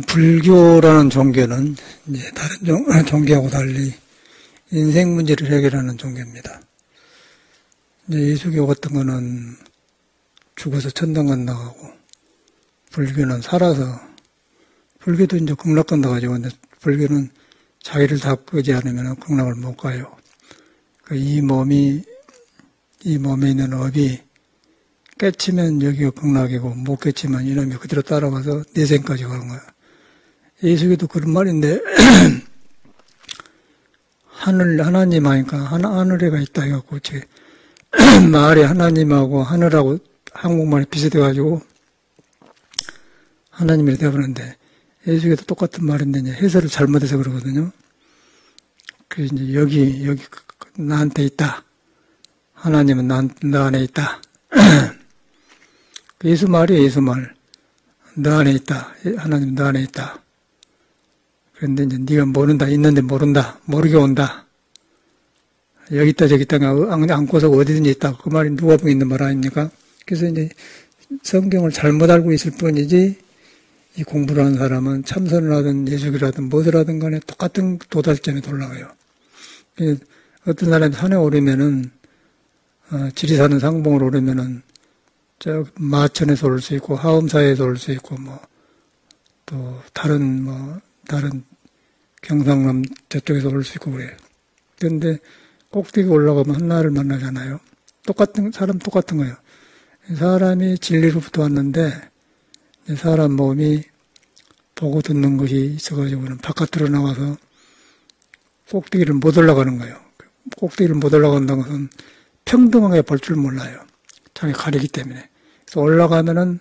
불교라는 종교는 이제 다른 종교하고 달리 인생 문제를 해결하는 종교입니다. 이제 예수교 같은 거는 죽어서 천당 간다고, 불교는 살아서, 불교도 이제 극락 간다 가지고, 근데 불교는 자기를 다 끄지 않으면 극락을 못 가요. 이 몸에 있는 업이 깨치면 여기가 극락이고, 못 깨치면 이놈이 그대로 따라가서 내생까지 가는 거야. 예수교도 그런 말인데, 하나님 하니까, 하늘에가 있다 해갖고, 말이 하나님하고 하늘하고 한국말이 비슷해가지고, 하나님이 되어버렸는데, 예수교도 똑같은 말인데, 이제 해설을 잘못해서 그러거든요. 그래서 이제 여기, 나한테 있다. 하나님은 너 안에 있다. 예수 말이에요, 예수 말. 너 안에 있다. 하나님 너 안에 있다. 그런데 이제 네가 모른다. 있는데 모른다. 모르게 온다. 여기 있다 저기 있다 안고서 어디든지 있다. 그 말이 누가복음에 있는 말 아닙니까? 그래서 이제 성경을 잘못 알고 있을 뿐이지 이 공부를 하는 사람은 참선을 하든 예수교를 무엇을 하든 간에 똑같은 도달점에 올라가요. 어떤 사람이 산에 오르면은 지리산은 상봉을 오르면은 저 마천에서 올 수 있고 하엄사에서 올 수 있고 또 다른 경상남 저쪽에서 올 수 있고 그래요. 그런데 꼭대기 올라가면 한나를 만나잖아요. 사람 똑같은 거예요. 사람이 진리로부터 왔는데 사람 몸이 보고 듣는 것이 있어가지고는 바깥으로 나와서 꼭대기를 못 올라가는 거예요. 꼭대기를 못 올라간다는 것은 평등하게 볼 줄 몰라요. 자기 가리기 때문에. 그래서 올라가면은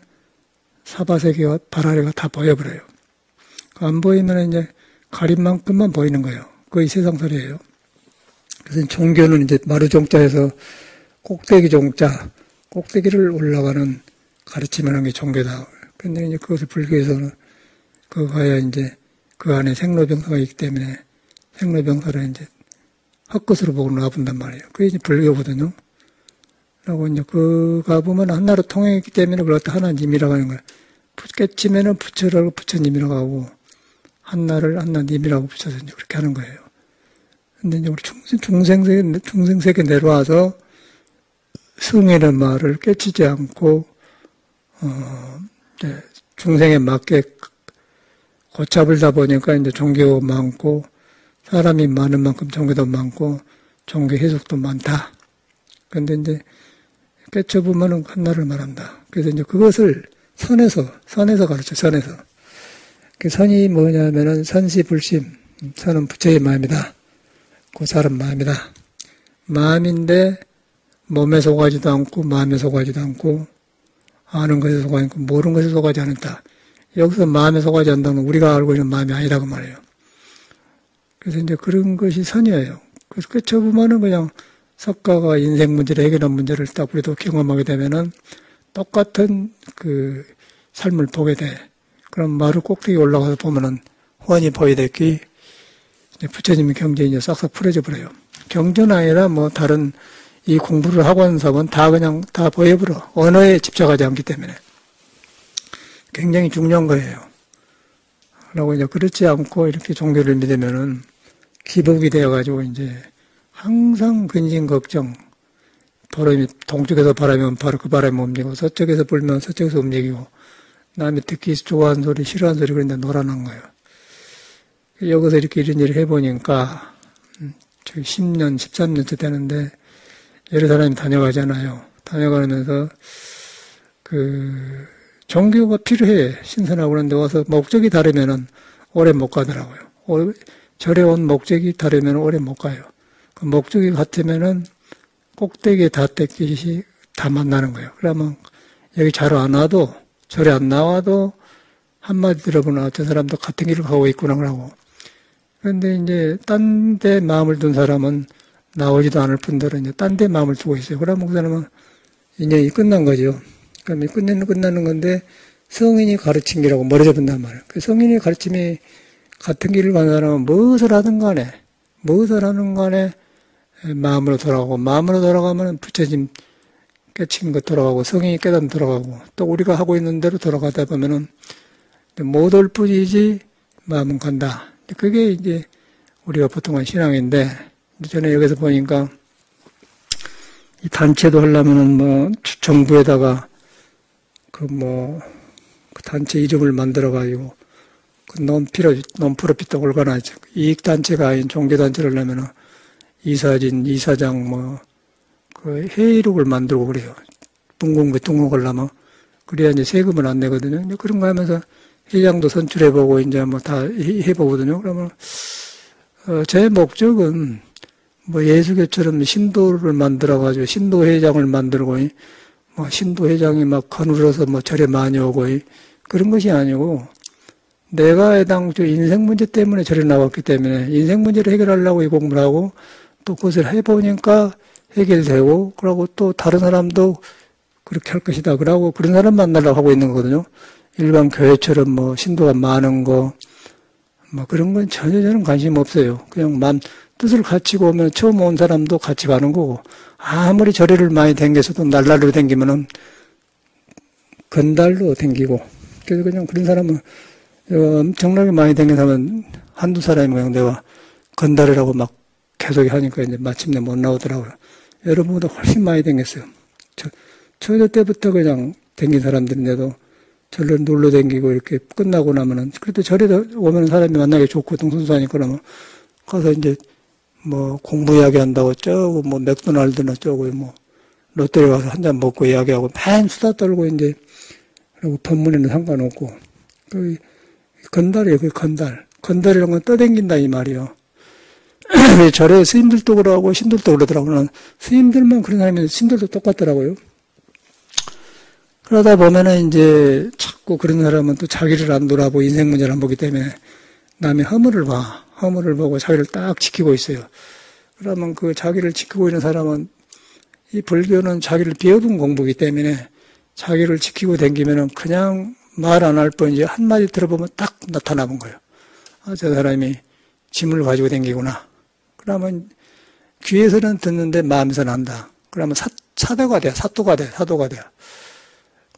사바세계와 발아래가 다 보여버려요. 안 보이면 이제 가린 만큼만 보이는 거예요. 그게 세상설이에요. 그래서 종교는 이제 마루종자에서 꼭대기 종자, 꼭대기를 올라가는 가르침을 하는 게 종교다. 근데 이제 그것을 불교에서는 그거 가야 이제 그 안에 생로병사가 있기 때문에 생로병사를 이제 헛것으로 보고 놔본단 말이에요. 그게 이제 불교거든요. 라고 이제 그가 보면 한나로 통했기 때문에 그걸 갖다 하나님이라고 하는 거예요. 깨치면은 부처라고 부처님이라고 하고 한나를 한나님이라고 붙여서 이제 그렇게 하는 거예요. 근데 이제 우리 중생세계 내려와서 성이라는 말을 깨치지 않고 이제 중생에 맞게 고차불다 보니까 이제 종교가 많고 사람이 많은 만큼 종교도 많고 종교 해석도 많다. 그런데 이제 깨쳐보면은 한나를 말한다. 그래서 이제 그것을 선에서 가르쳐, 선에서. 그 선이 뭐냐면은 선시불심. 선은 부처의 마음이다. 그 사람 마음이다. 마음인데 몸에 속하지도 않고 마음에 속하지도 않고 아는 것에 속하지 않고 모르는 것에 속하지 않는다. 여기서 마음에 속하지 않는다는 건 우리가 알고 있는 마음이 아니라고 말해요. 그래서 이제 그런 것이 선이에요. 그래서 깨쳐보면은 그냥 석가가 인생 문제를 해결한 문제를 딱 우리도 경험하게 되면은 똑같은 그 삶을 보게 돼. 그럼 마루 꼭대기 올라가서 보면은 훤히 보이되기 부처님의 경전이 이제 싹싹 풀어져 버려요. 경전 아니라 다른 이 공부를 하고 하는 사람은 다 그냥 다 보여버려. 언어에 집착하지 않기 때문에. 굉장히 중요한 거예요. 라고 이제 그렇지 않고 이렇게 종교를 믿으면은 기복이 되어가지고 이제 항상 근심 걱정. 바람이 동쪽에서 바람이 오면 바로 그 바람이 움직이고 서쪽에서 불면 서쪽에서 움직이고 남이 듣기 좋아하는 소리 싫어하는 소리 그런데 놀아난 거예요. 여기서 이렇게 이런 일을 해보니까 저기 10년, 13년째 되는데 여러 사람이 다녀가잖아요. 다녀가면서 종교가 필요해. 신선하고 그런데 와서 목적이 다르면은 오래 못 가더라고요. 절에 온 목적이 다르면 오래 못 가요. 그 목적이 같으면은 꼭대기에 닿듯이 다 만나는 거예요. 그러면 여기 자러 안 와도 절에 안 나와도 한마디 들어보나 저 사람도 같은 길을 가고 있구나 그러고. 그런데 이제 딴 데 마음을 둔 사람은 나오지도 않을 뿐더러 이제 딴 데 마음을 두고 있어요. 그러면 그 사람은 인연이 끝난 거죠. 그러면 끝나는 건데 성인이 가르친 길하고 멀어져 본단 말이에요. 그 성인이 가르침이 같은 길을 가는 사람은 무엇을 하든 간에 마음으로 돌아가고 마음으로 돌아가면 부처님 깨친 것 돌아가고 성인이 깨닫는 돌아가고 또 우리가 하고 있는 대로 돌아가다 보면은 못 올 뿐이지 마음은 간다. 그게 이제 우리가 보통은 신앙인데, 전에 여기서 보니까 이 단체도 하려면은 뭐 정부에다가 그 단체 이름을 만들어가지고 그 논프로핏 올가나이즈 이익단체가 아닌 종교단체를 하려면은 이사진, 이사장 그 회의록을 만들고 그래요. bun공부에 등록하려면. 그래야 이제 세금을 안 내거든요. 이제 그런 거 하면서 회장도 선출해보고 이제 다 해보거든요. 그러면, 제 목적은 예수교처럼 신도를 만들어가지고 신도회장을 만들고, 신도회장이 막 거느려서 절에 많이 오고, 그런 것이 아니고, 내가 애당초 인생 문제 때문에 절에 나왔기 때문에 인생 문제를 해결하려고 이 공부를 하고, 또 그것을 해보니까 해결되고, 그러고 또 다른 사람도 그렇게 할 것이다. 그러고 그런 사람 만나려고 하고 있는 거거든요. 일반 교회처럼 신도가 많은 거, 그런 건 전혀 저는 관심 없어요. 그냥 뜻을 갖추고 오면 처음 온 사람도 같이 가는 거고, 아무리 절에를 많이 댕겨서도 날라로 댕기면은 건달로 댕기고, 그래서 그냥 그런 사람은 엄청나게 많이 댕긴 사람은 한두 사람이 그냥 내가 건달이라고 막 계속 하니까 이제 마침내 못 나오더라고요. 여러분보다 훨씬 많이 댕겼어요. 초조 때부터 그냥 댕긴 사람들인데도 절로 놀러 댕기고 이렇게 끝나고 나면은, 그래도 절에 오면 사람이 만나기 좋고 동선수하니까 그러면 가서 이제 공부 이야기 한다고 저거 맥도날드나 저거 롯데리 가서 한잔 먹고 이야기하고 맨 수다 떨고 이제 그리고 법문에는 상관없고 그 건달이에요. 그 건달. 건달이라는 건 떠댕긴다 이 말이요. 절에 스님들도 그러고 신들도 그러더라고요. 스님들만 그런 사람이 신들도 똑같더라고요. 그러다 보면은 이제 자꾸 그런 사람은 또 자기를 안 돌아보고 인생 문제를 안 보기 때문에 남의 허물을 봐. 허물을 보고 자기를 딱 지키고 있어요. 그러면 그 자기를 지키고 있는 사람은 이 불교는 자기를 비워둔 공부이기 때문에 자기를 지키고 다니면은 그냥 말 안 할 뿐이지 한마디 들어보면 딱 나타나는 거예요. 아, 저 사람이 짐을 가지고 다니구나. 그러면 귀에서는 듣는데 마음에서는 안다. 그러면 사도가 돼. 사도가 돼.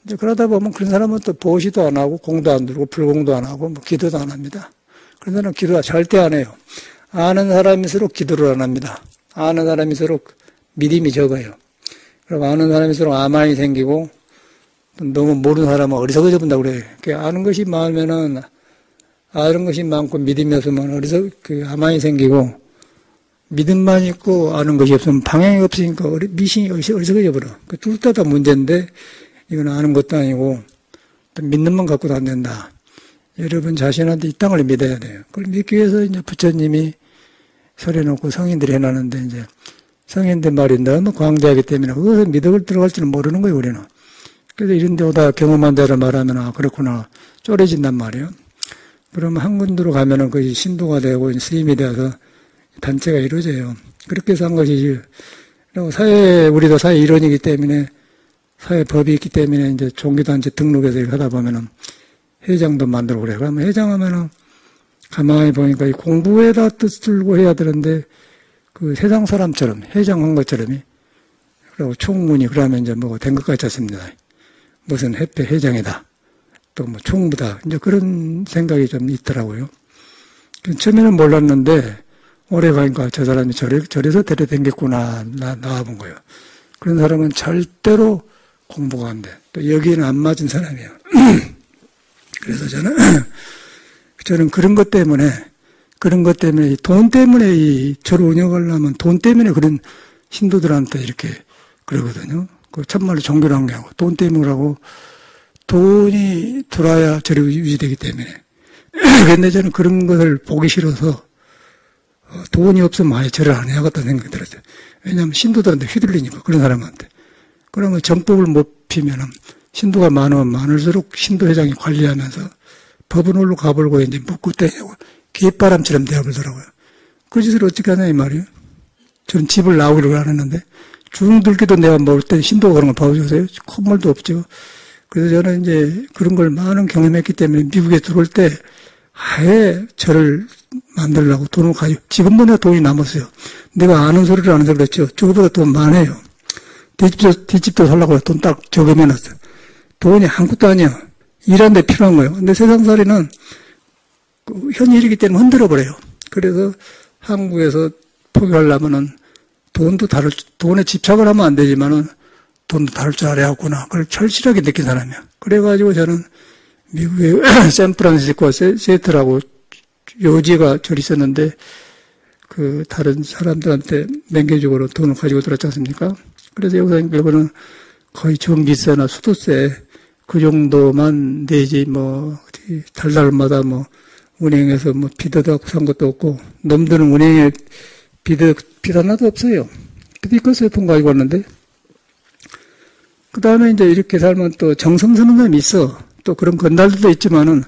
이제 그러다 보면 그런 사람은 또 보시도 안 하고 공도 안 들고 불공도 안 하고 기도도 안 합니다. 그런 사람은 기도 절대 안 해요. 아는 사람일수록 기도를 안 합니다. 아는 사람일수록 믿음이 적어요. 그리고 아는 사람일수록 아만이 생기고 너무 모르는 사람은 어리석어져 본다고 그래요. 아는 것이 많으면은 아는 것이 많고 믿음이 없으면 아만이 생기고 믿음만 있고 아는 것이 없으면 방향이 없으니까 미신이 어리석어져 버려. 둘 다 문제인데 이건 아는 것도 아니고 믿는 만 갖고도 안 된다. 여러분 자신한테 이 땅을 믿어야 돼요. 그걸 믿기 위해서 이제 부처님이 설해놓고 성인들이 해놨는데 이제 성인들 말이 너무 광대하기 때문에 어디서 믿음을 들어갈 줄은 모르는 거예요, 우리는. 그래서 이런 데 오다 경험한 대로 말하면 아, 그렇구나. 쪼려진단 말이에요. 그러면 한 군데로 가면은 그것이 신도가 되고 스님이 되어서 단체가 이루어져요. 그렇게 해서 한 것이지. 그리고 우리도 사회 일원이기 때문에 사회 법이 있기 때문에 이제 종교단체 등록해서 이렇게 하다 보면은 회장도 만들고 그래. 그러면 회장하면은 가만히 보니까 이 공부에다 뜻 들고 해야 되는데 그 세상 사람처럼 회장한 것처럼이 그리고 총무니 그러면 이제 된 것 같지 않습니다. 무슨 회장이다. 또 총무다. 이제 그런 생각이 좀 있더라고요. 처음에는 몰랐는데 오래 가니까 저 사람이 저래서 데려댕겼구나 나와본 거예요. 그런 사람은 절대로 공부가 안 돼. 또 여기는 안 맞은 사람이에요. 그래서 저는 그런 것 때문에 돈 때문에 이 절을 운영하려면 돈 때문에 그런 신도들한테 이렇게 그러거든요. 그 참말로 종교란 게 아니고 돈 때문에 하고 돈이 들어야 절이 유지되기 때문에. 그런데 저는 그런 것을 보기 싫어서 돈이 없으면 아예 절을 안 해야겠다는 생각이 들었어요. 왜냐하면 신도들한테 휘둘리니까 그런 사람한테. 그러면 정법을 못 피면은 신도가 많으면 많을수록 신도회장이 관리하면서 법원으로 가불고 이제 묻고 떼냐고 갯바람처럼 되어버리더라고요. 그 짓을 어떻게 하냐 이 말이에요. 저는 집을 나오기를 안 했는데 중들기도 내가 먹을 때 신도가 그런 걸 봐주세요. 콧물도 없죠. 그래서 저는 이제 그런 걸 많은 경험했기 때문에 미국에 들어올 때 아예 저를 만들려고 돈을 가지고 지금보다 돈이 남았어요. 내가 아는 소리를 하는 소리 했죠. 저거보다 돈 많아요. 뒷집도 살려고 돈 딱 저금해놨어요. 돈이 한 푼도 아니야. 일하는 데 필요한 거예요. 근데 세상살이는 그 현실이기 때문에 흔들어버려요. 그래서 한국에서 포기하려면은 돈에 집착을 하면 안 되지만은 돈도 다룰 줄 알아야겠구나. 그걸 절실하게 느낀 사람이야. 그래가지고 저는 미국의 샌프란시스코 시애틀하고 요지가 절 있었는데 그 다른 사람들한테 맹개적으로 돈을 가지고 들었지 않습니까? 그래서 여기서 결국은 거의 전기세나 수도세 그 정도만 내지 뭐 달달마다 뭐 은행에서 뭐 비대도 산 것도 없고 놈들은 은행에 비대 하나도 없어요. 비대 있었어요. 돈 가지고 왔는데 그 다음에 이제 이렇게 살면 또 정성스러운 사람이 있어. 또 그런 건달들도 있지만은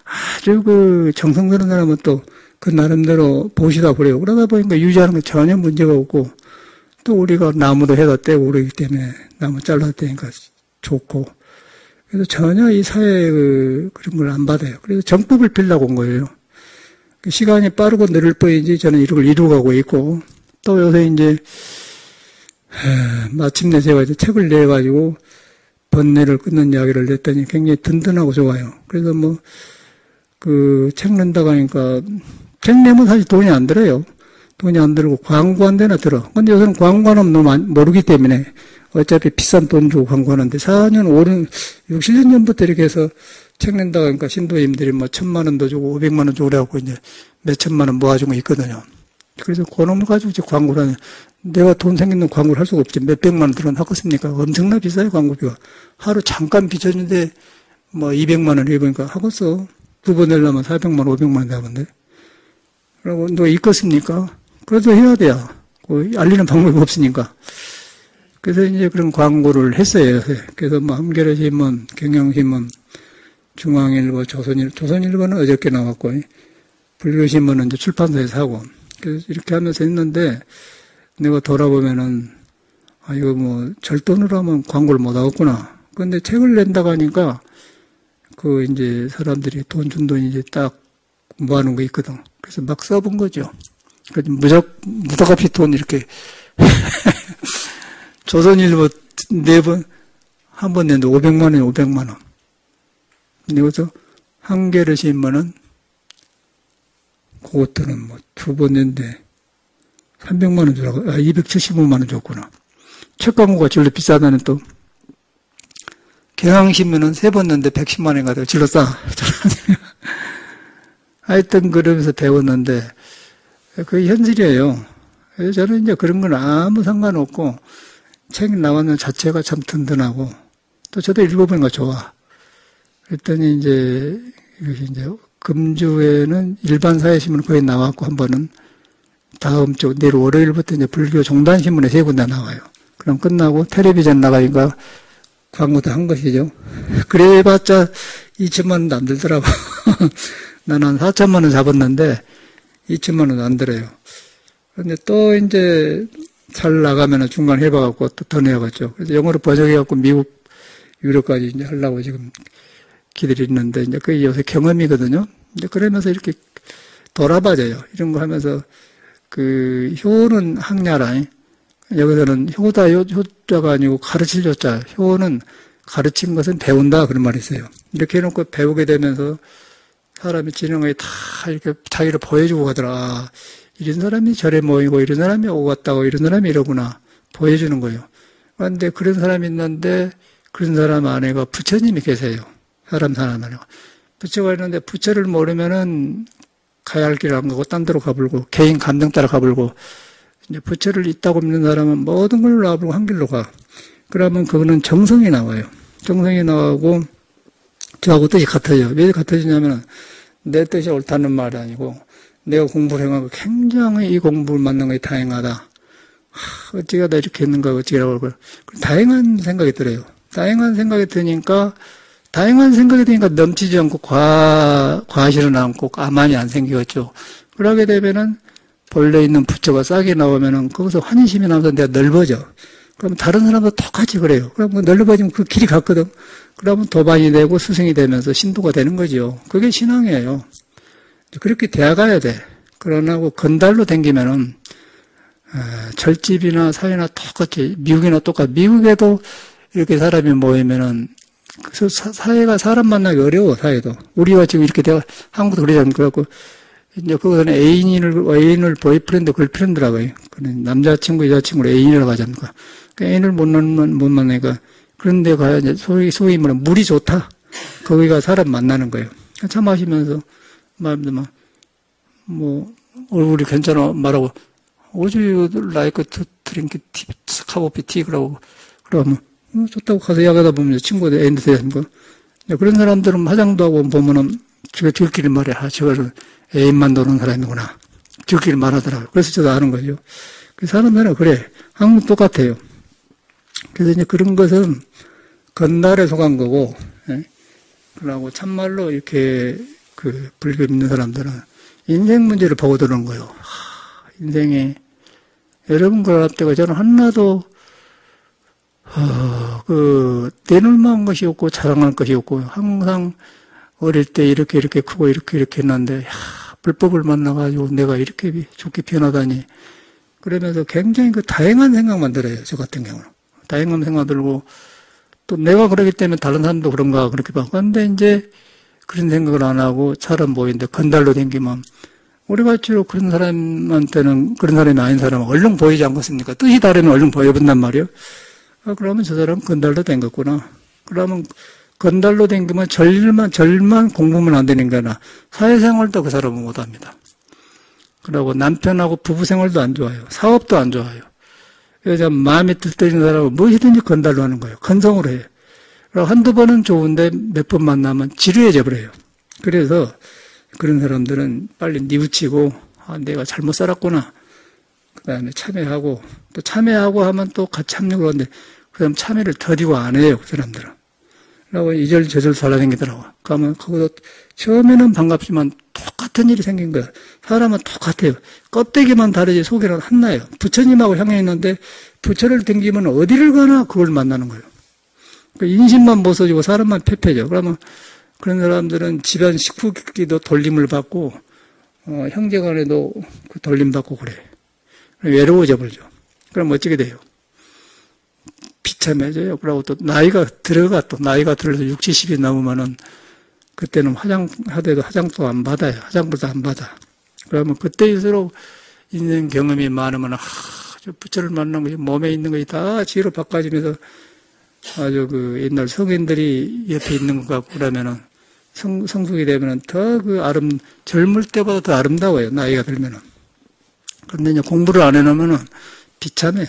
아주 그 정성스러운 사람은 또 그 나름대로 보시다 그래요. 그러다 보니까 유지하는 게 전혀 문제가 없고 또 우리가 나무도 해다 떼고 그러기 때문에 나무 잘라다 떼니까 좋고 그래서 전혀 이 사회의 그런 걸 안 받아요. 그래서 정법을 빌려고 온 거예요. 시간이 빠르고 느릴 뿐이지 저는 이걸 이루어가고 있고 또 요새 이제 마침내 제가 이제 책을 내가지고 번뇌를 끊는 이야기를 냈더니 굉장히 든든하고 좋아요. 그래서 뭐 그 책 낸다고 하니까 책 내면 사실 돈이 안 들어요. 돈이 안 들고 광고 한 대나 들어. 근데 요새는 광고는 너무 모르기 때문에 어차피 비싼 돈 주고 광고하는데 4년, 5년, 6, 7년 전부터 이렇게 해서 책 낸다고 하니까 신도님들이 뭐 1,000만 원도 주고 500만 원 주고 그래갖고 이제 몇 천만 원 모아준 거 있거든요. 그래서 그놈을 가지고 이제 광고를 하냐. 내가 돈 생기는 광고를 할 수가 없지. 몇백만 원 들어는 하겠습니까? 엄청나 비싸요, 광고비가. 하루 잠깐 비쳤는데 뭐 200만 원 해보니까 하겠어. 두 번 내려면 400만 원, 500만 원 되는데. 그리고 너 있겠습니까? 그래도 해야 돼요. 알리는 방법이 없으니까. 그래서 이제 그런 광고를 했어요. 그래서 뭐 한겨레신문, 경향신문, 중앙일보, 조선일보는 어저께 나왔고, 불교신문은 이제 출판사에서 하고, 그래서 이렇게 하면서 했는데, 내가 돌아보면은, 아, 이거 뭐, 절돈으로 하면 광고를 못 하겠구나. 근데 책을 낸다고 하니까, 이제 사람들이 돈 준 돈이 이제 딱 모아놓은 거 있거든. 그래서 막 써본 거죠. 그래서 무닥없이 돈 이렇게. 조선일보 4번, 한 번 냈는데 500만 원, 500만 원. 여기서 한겨레신문은 그것들은 뭐 2번 냈는데 300만 원 주라고, 275만 원 줬구나. 책 광고가 절로 비싸다는 또. 경향신문은 3번 냈는데 110만 원 가다가 질러 싸. 하여튼 그러면서 배웠는데, 그게 현실이에요. 그래서 저는 이제 그런 건 아무 상관없고, 책 나왔는 자체가 참 든든하고, 또 저도 읽어보니까 좋아. 그랬더니 이제 금주에는 일반 사회신문 거의 나왔고, 한 번은 다음 주, 내일 월요일부터 이제 불교 종단신문에 3군데 나와요. 그럼 끝나고 텔레비전 나가니까 광고도 한 것이죠. 그래봤자 2천만 원도 안 들더라고. 나는 한 4천만 원 잡았는데 2천만 원도 안 들어요. 그런데 또 이제 잘 나가면 중간 해봐갖고 또 더 내야겠죠. 그래서 영어로 번역해갖고 미국, 유럽까지 이제 하려고 지금 기다리고 있는데 이제 그게 요새 경험이거든요. 이제 그러면서 이렇게 돌아봐져요. 이런 거 하면서 효는 학냐라. 여기서는 효자가 아니고 가르칠 효자. 효는 가르친 것은 배운다. 그런 말이 있어요. 이렇게 해놓고 배우게 되면서 사람이 진행에 다 이렇게 자기를 보여주고 가더라. 이런 사람이 절에 모이고, 이런 사람이 오고 갔다고, 이런 사람이 이러구나. 보여주는 거예요. 그런데 그런 사람이 있는데, 그런 사람 안에가 부처님이 계세요. 사람 안에가. 부처가 있는데, 부처를 모르면은 가야 할 길을 안 가고, 딴 데로 가불고, 개인 감정 따라 가불고, 이제 부처를 있다고 믿는 사람은 모든 걸 놔버리고 한 길로 가. 그러면 그거는 정성이 나와요. 정성이 나오고, 저하고 뜻이 같아요. 왜 같아지냐면, 내 뜻이 옳다는 말이 아니고, 내가 공부를 해가고 굉장히 이 공부를 만난 것이 다행하다. 어찌가 다 이렇게 했는가, 어찌라고 그러고. 다행한 생각이 들어요. 다행한 생각이 드니까 넘치지 않고 과실은 않고 가만히 안 생기겠죠. 그러게 되면은 본래 있는 부처가 싹이 나오면은 거기서 환희심이 나면서 내가 넓어져. 그러면 다른 사람도 똑같이 그래요. 그러면 넓어지면 그 길이 같거든. 그러면 도반이 되고 스승이 되면서 신도가 되는 거죠. 그게 신앙이에요. 그렇게 되어가야 돼. 그러나 건달로 댕기면은 절집이나 사회나 똑같이 미국이나 똑같이 미국에도 이렇게 사람이 모이면은 그래서 사회가 사람 만나기 어려워, 사회도. 우리가 지금 이렇게 한국도 그러지 않고, 그래갖고, 이제 그거는 애인을 보이프렌드, 걸프렌드라고 해요. 남자친구, 여자친구를 애인이라고 하지 않습니까? 그러니까 애인을 못 만나니까, 그런데 가야 이제 소위 말하면 물이 좋다. 거기가 사람 만나는 거예요. 차 마시면서, 얼굴이 괜찮아 말하고, Would you like to drink coffee tea? 그러면, 좋다고 가서 야가다 보면 친구들 애인도 되지 않습니까? 그런 사람들은 화장도 하고 보면은, 저끼리 말해. 저거는 애인만 노는 사람이구나. 저끼리 말하더라고요. 그래서 저도 아는 거죠. 그 사람들은 그래. 한국 똑같아요. 그래서 이제 그런 것은 건달에 속한 거고, 예? 그러고 참말로 이렇게 불교 믿는 사람들은 인생 문제를 보고 들어오는 거예요. 인생에 여러분 그럴 때가 저는 하나도 내놓을만한 것이 없고 자랑할 것이 없고 항상 어릴 때 이렇게 크고 이렇게 했는데 불법을 만나가지고 내가 이렇게 좋게 변하다니 그러면서 굉장히 다행한 생각만 들어요. 저 같은 경우는 다행한 생각 들고 또 내가 그러기 때문에 다른 사람도 그런가 그렇게 봐. 그런데 이제 그런 생각을 안 하고 사람 보이는데 건달로 댕기면 우리같이 그런 사람한테는 그런 사람이 아닌 사람은 얼른 보이지 않겠습니까? 뜻이 다르면 얼른 보여본단 말이에요. 그러면 저 사람은 건달로 된 거구나. 그러면 건달로 댕기면 절만 공부면 안 되는 거나 사회생활도 그 사람은 못합니다. 그리고 남편하고 부부생활도 안 좋아요. 사업도 안 좋아요. 그래서 마음에 들뜨는 사람은 무엇이든지 건달로 하는 거예요. 건성으로 해요. 한두 번은 좋은데 몇 번 만나면 지루해져 버려요. 그래서 그런 사람들은 빨리 뉘우치고 내가 잘못 살았구나. 그 다음에 참회하고 또 참회하고 하면 또 같이 합력을 하는데 그 다음 참회를 더디고 안 해요. 그 사람들은. 그리고 이절저절 살아다니더라고. 그러면 그것도 처음에는 반갑지만 똑같은 일이 생긴 거야. 사람은 똑같아요. 껍데기만 다르지 속에는 하나예요. 부처님하고 향해 있는데 부처를 댕기면 어디를 가나 그걸 만나는 거예요. 인심만 못써지고 사람만 패패져. 그러면 그런 사람들은 집안 식후기도 돌림을 받고 형제간에도 그 돌림 받고 그래. 외로워져 버리죠. 그럼 어떻게 돼요? 비참해져요. 그러고 또 나이가 들어서 60, 70이 넘으면은 그때는 화장하대도 화장도 안 받아요. 화장부도 안 받아. 그러면 그때일수록 인생 경험이 많으면 저 부처를 만난 것이 몸에 있는 것이 다 지혜로 바꿔지면서 아주 옛날 성인들이 옆에 있는 것 같고 그러면은 성숙이 되면은 더 젊을 때보다 더 아름다워요. 나이가 들면은. 그런데 이제 공부를 안 해놓으면은 비참해.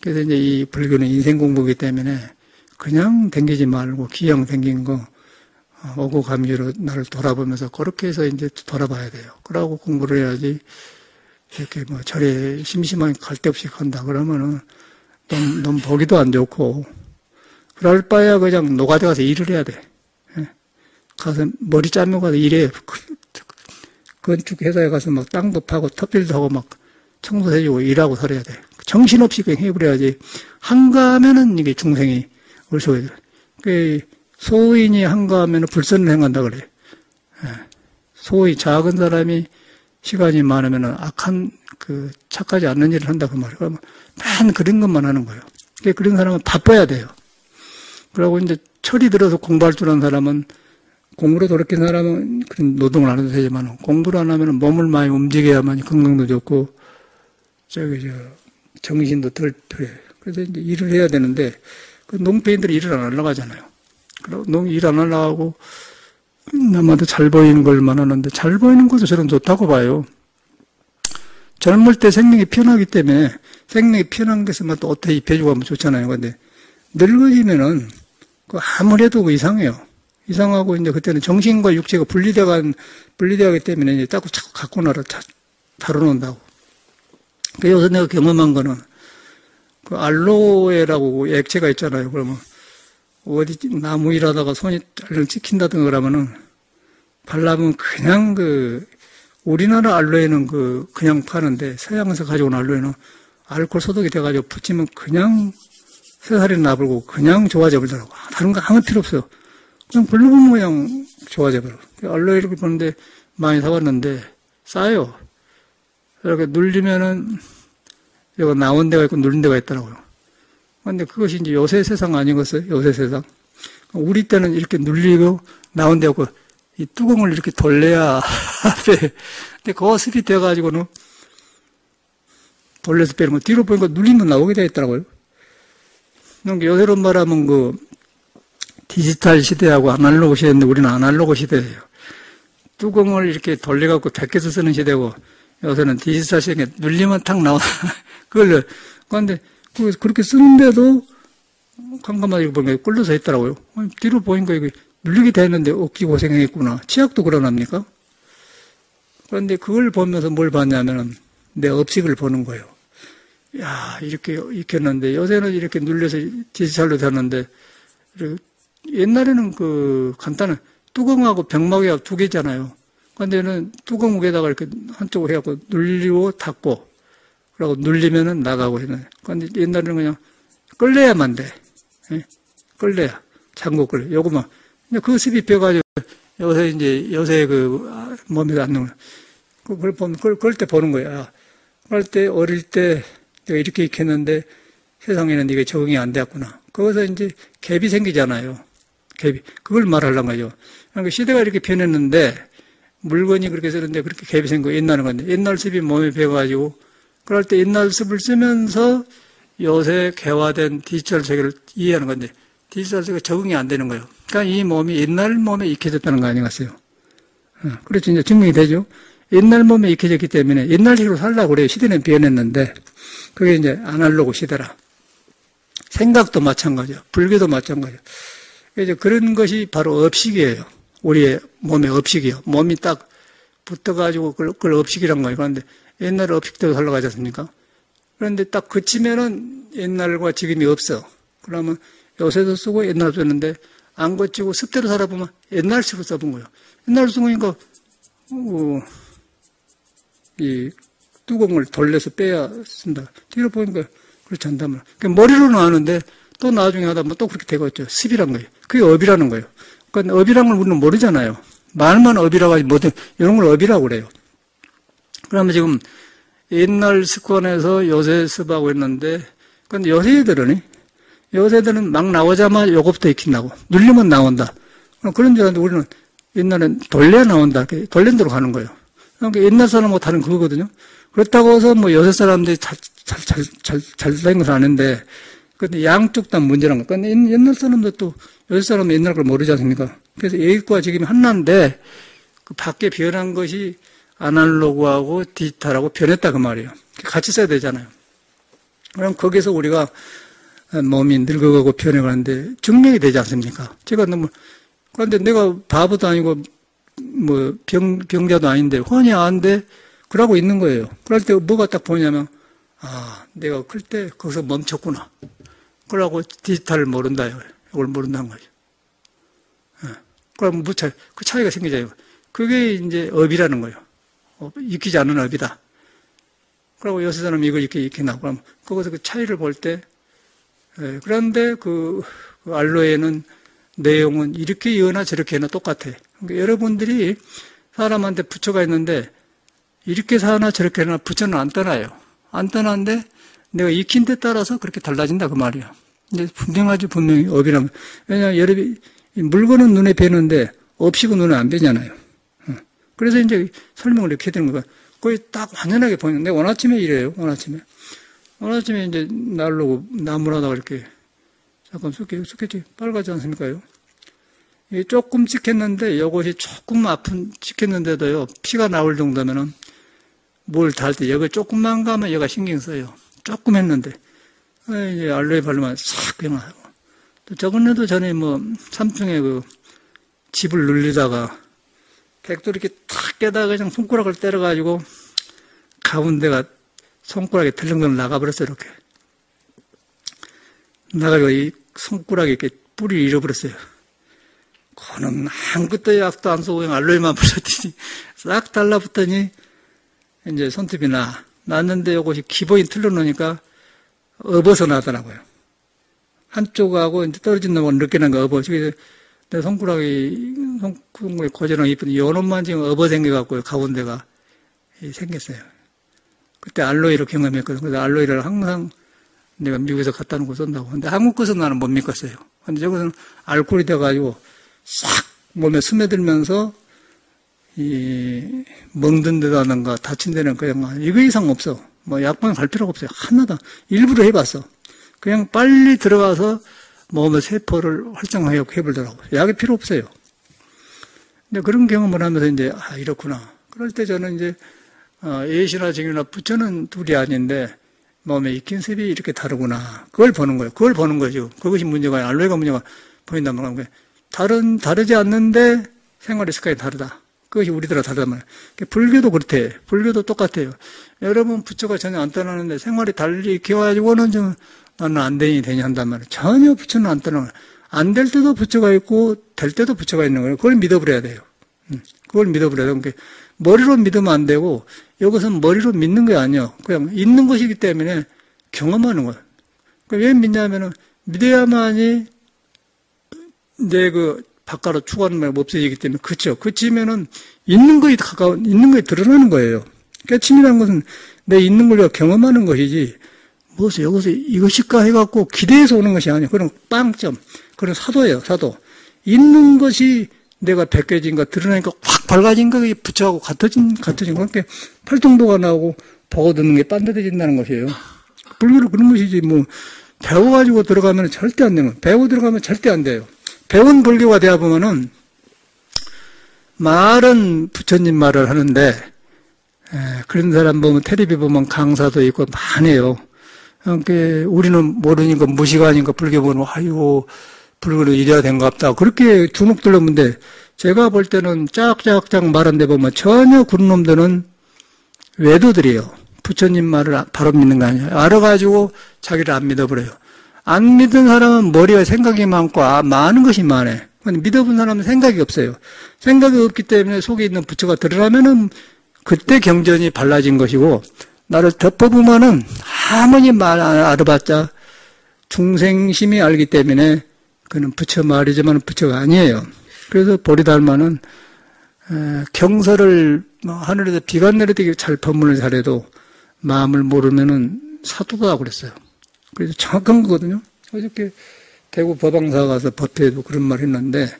그래서 이제 이 불교는 인생 공부이기 때문에 그냥 댕기지 말고 기왕 댕긴 거 오고 감기로 나를 돌아보면서 그렇게 해서 이제 돌아봐야 돼요. 그러고 공부를 해야지 이렇게 절에 심심하게 갈 데 없이 간다 그러면은 너무 보기도 안 좋고 그럴 바에야 그냥 노가다 가서 일을 해야 돼. 가서 머리 짜면 가서 일해. 건축회사에 가서 막 땅도 파고 텃빌도 하고 막 청소도 해주고 일하고 살아야 돼. 정신없이 그냥 해버려야지. 한가하면은 이게 중생이 올 수가 있어. 소인이 한가하면은 불선을 행한다 그래. 소위 작은 사람이 시간이 많으면은 악한 착하지 않는 일을 한다 그 말이야. 그러면 맨 그런 것만 하는 거예요. 그런 사람은 바빠야 돼요. 그러고 이제 철이 들어서 공부할 줄 아는 사람은 공부로 돌이킨 사람은 그런 노동을 안 해도 되지만 공부를 안 하면 몸을 많이 움직여야만 건강도 좋고 정신도 덜 필요해. 그래서 이제 일을 해야 되는데 그 농폐인들이 일을 안 하려고 하잖아요. 일 안 하려고 하고 남한테 잘 보이는 걸만 하는데 잘 보이는 것도 저는 좋다고 봐요. 젊을 때 생명이 편하기 때문에 생명이 편한 것에만 또 옷에 입혀주고 하면 좋잖아요. 근데 늙어지면은 아무래도 이상해요. 이상하고 이제 그때는 정신과 육체가 분리되기 때문에 이제 자꾸 갖고 나를 다뤄놓는다고. 요새 내가 경험한 거는 알로에라고 액체가 있잖아요. 그러면 어디 나무 일하다가 손이 짤랑 찍힌다든가 그러면은 발라보면 그냥 우리나라 알로에는 그냥 파는데 서양에서 가져온 알로에는 알코올 소독이 돼가지고 붙이면 그냥 새살이 나불고 그냥 좋아져 버리더라고. 다른 거 아무 필요 없어요. 그냥 블루본 모양 좋아져 버려. 알로에를 보는데 많이 사봤는데 싸요. 이렇게 눌리면은 여기 나온 데가 있고 눌린 데가 있더라고요. 근데 그것이 이제 요새 세상 아니겠어요? 요새 세상. 우리 때는 이렇게 눌리고 나온다고 이 뚜껑을 이렇게 돌려야 앞에. 근데 그거 습이 돼가지고는 돌려서 빼는 거 뒤로 보니까 눌리면 나오게 되어 있더라고요. 그러니까 요새로 말하면 그 디지털 시대하고 아날로그 시대인데 우리는 아날로그 시대예요. 뚜껑을 이렇게 돌려갖고 벗겨서 쓰는 시대고 요새는 디지털 시대에 눌리면 탁 나와. 그걸 그런데 그렇게 쓰는데도 깜깜하게 보니까 꿀러서 있더라고요. 뒤로 보니까 이게 눌리게 되는데 어깨 고생했구나. 치약도 그러납니까? 그런데 그걸 보면서 뭘 봤냐면은 내 업식을 보는 거예요. 야, 이렇게 익혔는데 요새는 이렇게 눌려서 디지털로 되는데 옛날에는 그 간단한 뚜껑하고 병막이하고 두 개잖아요. 그런데는 뚜껑 위에다가 이렇게 한쪽으로 해갖고 눌리고 닫고 그러고 눌리면은 나가고 했는데 그런데 옛날에는 그냥 끌려야만 돼. 예? 끌려야 잠고 끌려. 요거만. 근데 그 습이 펴가지고 요새 그 몸에 닿는 거. 그걸 보면 그럴 때 보는 거야. 그럴 때 어릴 때 내가 이렇게 익혔는데 세상에는 이게 적응이 안 되었구나. 거기서 이제 갭이 생기잖아요. 갭이. 그걸 말하려는 거죠. 그러니까 시대가 이렇게 변했는데 물건이 그렇게 쓰는데 그렇게 갭이 생기고 옛날은 건데 옛날 습이 몸에 배가지고 그럴 때 옛날 습을 쓰면서 요새 개화된 디지털 세계를 이해하는 건데 디지털 세계가 적응이 안 되는 거예요. 그러니까 이 몸이 옛날 몸에 익혀졌다는 거 아니겠어요? 그렇죠. 이제 증명이 되죠. 옛날 몸에 익혀졌기 때문에 옛날식으로 살라고 그래요. 시대는 변했는데 그게 이제 아날로그 시대라. 생각도 마찬가지죠. 불교도 마찬가지죠. 이제 그런 것이 바로 업식이에요. 우리의 몸의 업식이요. 몸이 딱 붙어가지고 그걸 업식이란 거예요. 그런데 옛날에 업식대로 살라고 하지 않습니까? 그런데 딱 그치면은 옛날과 지금이 없어. 그러면 요새도 쓰고 옛날도 쓰는데 안 고치고 습대로 살아보면 옛날식으로 써본 거예요. 옛날 쓰니까 이 뚜껑을 돌려서 빼야 쓴다. 뒤로 보니까 그렇지 않단 말이야. 그러니까 머리로는 아는데 또 나중에 하다 보면 또 그렇게 되겠죠. 습이란 거예요. 그게 업이라는 거예요. 그러니까 업이라는 걸 우리는 모르잖아요. 말만 업이라고 하지 못해. 이런 걸 업이라고 그래요. 그러면 지금 옛날 습관에서 요새 습하고 했는데 근데 요새들은 막 나오자마자 요것부터 익힌다고. 눌리면 나온다. 그런 줄 알았는데 우리는 옛날엔 돌려야 나온다. 돌린 대로 가는 거예요. 그러니까 옛날 사람하고 다른 그거거든요. 그렇다고 해서 뭐 요새 사람들이 잘 된 건 아는데, 근데 양쪽 다 문제란 거. 근데 옛날 사람도 또 요새 사람은 옛날 걸 모르지 않습니까? 그래서 예익과 지금이 하나인데, 그 밖에 변한 것이 아날로그하고 디지털하고 변했다 그 말이에요. 같이 써야 되잖아요. 그럼 거기서 우리가 몸이 늙어가고 변해가는데 증명이 되지 않습니까? 제가 너무, 그런데 내가 바보도 아니고 뭐 병자도 아닌데 훤히 아는데 그러고 있는 거예요. 그럴 때 뭐가 딱 보냐면 내가 클 때 거기서 멈췄구나. 그러고 디지털을 모른다. 이걸 모른다는 거죠. 그럼 그 차이가 생기잖아요. 그게 이제 업이라는 거예요. 익히지 않은 업이다. 그리고 요새 사람이 이걸 이렇게 익히나. 그럼 거기서 그 차이를 볼 때 그런데 그 알로에는 내용은 이렇게 이거나 저렇게 하나 똑같아. 그러니까 여러분들이 사람한테 부처가 있는데 이렇게 사나 저렇게 하나 부처는 안 떠나요. 안 떠나는데 내가 익힌 데 따라서 그렇게 달라진다 그 말이에요. 이제 분명히 업이라면. 왜냐하면 여러분이 물건은 눈에 뵈는데 업식은 눈에 안 뵈잖아요. 그래서 이제 설명을 이렇게 해야 되는 거가 거의 딱 완전하게 보이는데 오늘 아침에 이래요. 오늘 아침에 이제 나무라다가 이렇게 잠깐 쑥했지 빨갛지 않습니까요? 조금 찍혔는데 이것이 조금 찍혔는데도요 피가 나올 정도면은 뭘 달 때 여기 조금만 가면 얘가 신경 써요. 조금 했는데 이제 알로에 바르면 싹 변하고 또 저번에도 전에 뭐 3층에 그 집을 눌리다가 백도 이렇게 탁 깨다가 그냥 손가락을 때려가지고 가운데가 손가락에 덜렁덜렁 나가버렸어요. 이렇게 나가지고 이 손가락에 이렇게 뿌리를 잃어버렸어요. 그는 아무것도 약도 안 쓰고 그냥 알로에만 버렸더니 싹 달라붙더니 이제 손톱이 났는데 이것이 기본이 틀려놓으니까 업어서 나더라고요. 한쪽하고 이제 떨어진 놈은 늦게 난 거 업어. 내 손가락이 고전하게 이쁜데 요 놈만 지금 업어 생겨갖고 가운데가 생겼어요. 그때 알로에로 경험했거든요. 그래서 알로에를 항상 내가 미국에서 갖다 놓고 쏜다고. 근데 한국 것은 나는 못 믿겠어요. 근데 저것은 알코올이 돼가지고 싹 몸에 스며들면서 멍든 데다든가 다친 데는 그냥 이거 이상 없어. 뭐 약방에 갈 필요가 없어요. 하나도. 일부러 해봤어. 그냥 빨리 들어가서 몸의 세포를 활성화해 보더라고요. 약이 필요 없어요. 근데 그런 경험을 하면서 이제, 이렇구나. 그럴 때 저는 이제, 예시나 증유나 부처는 둘이 아닌데, 몸에 익힌 습이 이렇게 다르구나. 그걸 보는 거예요. 그걸 보는 거죠. 그것이 문제가 아니라, 알로에가 문제가 보인단 말이에요. 다르지 않는데 생활의 습관이 다르다. 그것이 우리들과 다르단 말이에요. 불교도 그렇대. 불교도 똑같아요. 여러분 부처가 전혀 안 떠나는데 생활이 달리 키워가지고는 좀 나는 안 되냐 한단 말이에요. 전혀 부처는 안 떠나요. 안 될 때도 부처가 있고 될 때도 부처가 있는 거예요. 그걸 믿어버려야 돼요. 그걸 믿어버려야 돼요. 그러니까 머리로 믿으면 안 되고 이것은 머리로 믿는 게 아니에요. 그냥 있는 것이기 때문에 경험하는 거예요. 그러니까 왜 믿냐면은 믿어야만이 내 바깥으로 추구하는 말이 없어지기 때문에, 그쵸. 그치면은, 있는 거에 드러나는 거예요. 깨침이라는 것은 내 있는 걸 경험하는 것이지, 무엇을 여기서 이것일까 해갖고 기대해서 오는 것이 아니에요. 그런 빵점, 그런 사도예요, 사도. 있는 것이 내가 벗겨진가, 드러나니까 확 밝아진 것이 부처하고 같아진 거. 그러니까 팔통도가 나오고, 보고 듣는 게 빤듯해진다는 것이에요. 불교로 그런 것이지, 배워가지고 들어가면 절대 안 되는 거예요. 배우고 들어가면 절대 안 돼요. 배운 불교가 되어 보면은 말은 부처님 말을 하는데 그런 사람 보면 텔레비 보면 강사도 있고 많아요. 그러니까 우리는 모르니까 무시가니까 불교 보면 아이고 불교는 이래야 된 것 같다. 그렇게 주눅 들었는데 제가 볼 때는 짝짝짝 말한 데 보면 전혀 그런 놈들은 외도들이에요. 부처님 말을 바로 믿는 거 아니에요. 알아가지고 자기를 안 믿어버려요. 안 믿은 사람은 머리에 생각이 많고 많은 것이 많아. 믿어본 사람은 생각이 없어요. 생각이 없기 때문에 속에 있는 부처가 드러나면은 그때 경전이 발라진 것이고 나를 덮어보면은 아무리 말 알아봤자 중생심이 알기 때문에 그는 부처 말이지만 부처가 아니에요. 그래서 보리달마는 경서를 하늘에서 비가 내리듯이 잘 법문을 잘해도 마음을 모르면은 사도다 그랬어요. 그래서 정확한 거거든요. 어저께 대구 법왕사 가서 법회에도 그런 말 했는데,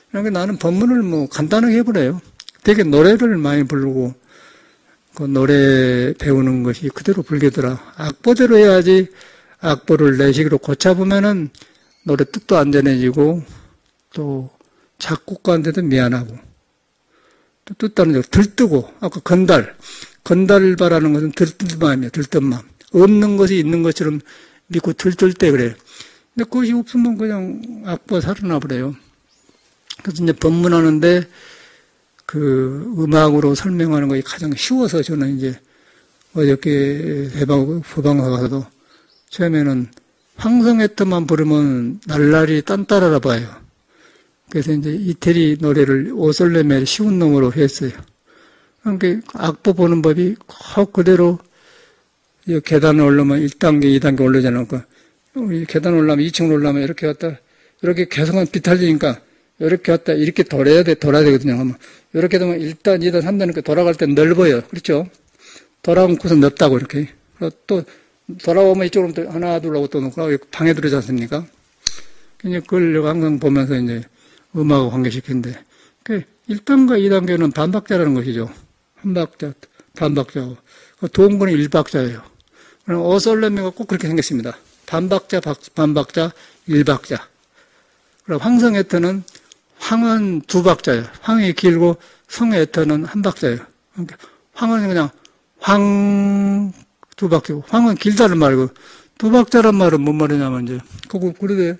그러니까 나는 법문을 간단하게 해버려요. 되게 노래를 많이 부르고, 그 노래 배우는 것이 그대로 불교더라. 악보대로 해야지 악보를 내 식으로 고쳐보면은 노래 뜻도 안 전해지고, 또 작곡가한테도 미안하고, 또 뜻다는 적 들뜨고, 아까 건달바라는 것은 들뜬 마음이에요. 들뜬 마음. 없는 것이 있는 것처럼 믿고 들뜰 때 그래요. 근데 그것이 없으면 그냥 악보가 살아나버려요. 그래서 이제 법문하는데 그 음악으로 설명하는 것이 가장 쉬워서 저는 이제 어저께 법왕사 가서도 처음에는 황성애터만 부르면 날라리 딴따라라 봐요. 그래서 이제 이태리 노래를 오솔레멜 쉬운 놈으로 했어요. 그러니까 악보 보는 법이 꼭 그대로 계단을 올라오면 1단계, 2단계 올라오잖아요. 계단 올라오면 2층으로 올라오면 이렇게 갔다, 이렇게 계속은 비탈리니까 이렇게 갔다, 이렇게 돌아야 되거든요. 이렇게 되면 1단, 2단, 3단, 돌아갈 때 넓어요. 그렇죠? 돌아오면 곳은 넓다고, 이렇게. 또, 돌아오면 이쪽으로 또 하나, 둘 하고 또 놓고, 방에 들어오지 않습니까? 그걸 항상 보면서 이제 음악하고 관계시키는데, 1단과 2단계는 반박자라는 것이죠. 한 박자, 반박자고. 도움군은 1박자예요. 오솔레미가 꼭 그렇게 생겼습니다. 반박자, 반박자, 1박자. 그리고 황성애터는 황은 2박자예요. 황이 길고 성의 애터는 1박자예요. 그러니까 황은 그냥 황 2박자고, 황은 길다는 말이고, 2박자란 말은 뭔 말이냐면 이제 그러되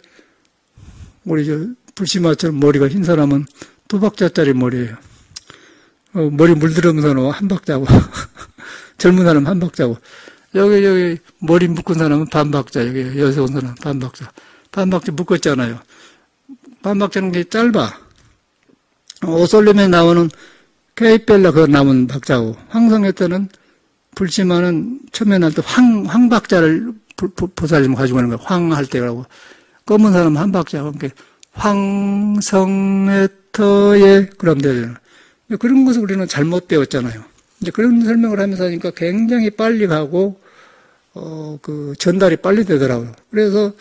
우리 불심아처럼 머리가 흰 사람은 2박자짜리 머리예요. 머리 물들으면서는 1박자고 젊은 사람은 1박자고, 여기 머리 묶은 사람은 반박자, 여기 여기서 온 사람은 반박자. 반박자 묶었잖아요. 반박자는 게 짧아. 오솔렘에 나오는 케이펠라 그거 나온 박자고, 황성애터는 불심하는 처음에 날 때 황박자를 보살님 가지고 하는 거예요. 황할 때라고. 검은 사람은 1박자고, 그러니까 황성애터에 그럼 되잖아요. 그런 것을 우리는 잘못 배웠잖아요. 이제 그런 설명을 하면서 하니까 굉장히 빨리 가고, 전달이 빨리 되더라고요. 그래서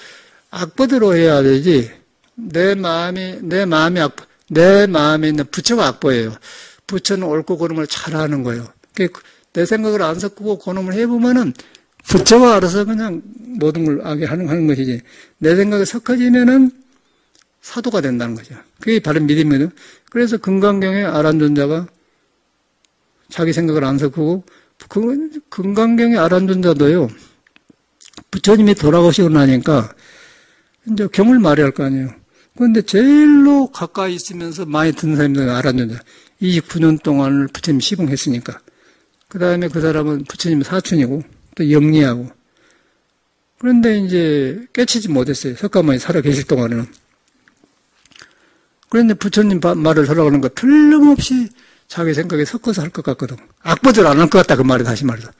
악보대로 해야 되지, 내 마음에 있는 부처가 악보예요. 부처는 옳고 그름을 잘 하는 거예요. 내 생각을 안 섞고 그놈을 해보면은 부처가 알아서 그냥 모든 걸 하는 것이지, 내 생각이 섞어지면은 사도가 된다는 거죠. 그게 바른 믿음이거든요. 그래서 금강경의 아란존자가 자기 생각을 안 섞고, 금강경의 아란존자도요, 부처님이 돌아가시고 나니까 이제 경을 말해야 할 거 아니에요. 그런데 제일로 가까이 있으면서 많이 듣는 사람이 아란존자. 29년 동안을 부처님 시봉했으니까. 그 다음에 그 사람은 부처님 사촌이고, 또 영리하고. 그런데 이제 깨치지 못했어요. 석가모니 살아 계실 동안에는. 그런데 부처님 말을 하라고 하는 거 틀림없이 자기 생각에 섞어서 할 것 같거든. 악보대로 안 할 것 같다, 그 말이 다시 말해서.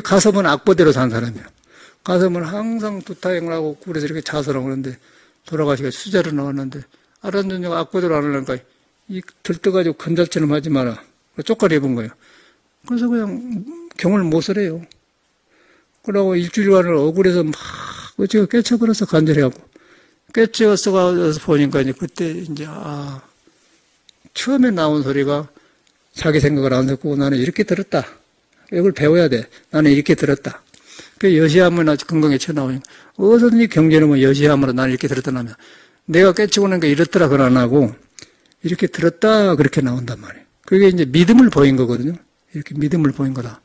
가서면 악보대로 산 사람이야. 가서면 항상 두타행을 하고 굴에서 이렇게 자서라고 하는데, 돌아가시고 수자로 나왔는데, 아란존자가 악보대로 안 하려니까, 들떠가지고 건달처럼 하지 마라. 쪽가리 해본 거예요. 그래서 그냥 경을 못 쓰래요. 그러고 일주일간을 억울해서 막 어찌가 깨쳐버려서 간절해하고, 깨쳐서 보니까 이제 그때 이제, 처음에 나온 소리가 자기 생각을 안 섞고 나는 이렇게 들었다. 이걸 배워야 돼. 나는 이렇게 들었다. 그 여시함을 건강에 쳐나오니까, 어디든지 경전하면 여시함으로 나는 이렇게 들었다 하면, 내가 깨치고 나니까 이렇더라 그걸 안 하고, 이렇게 들었다 그렇게 나온단 말이에요. 그게 이제 믿음을 보인 거거든요. 이렇게 믿음을 보인 거다.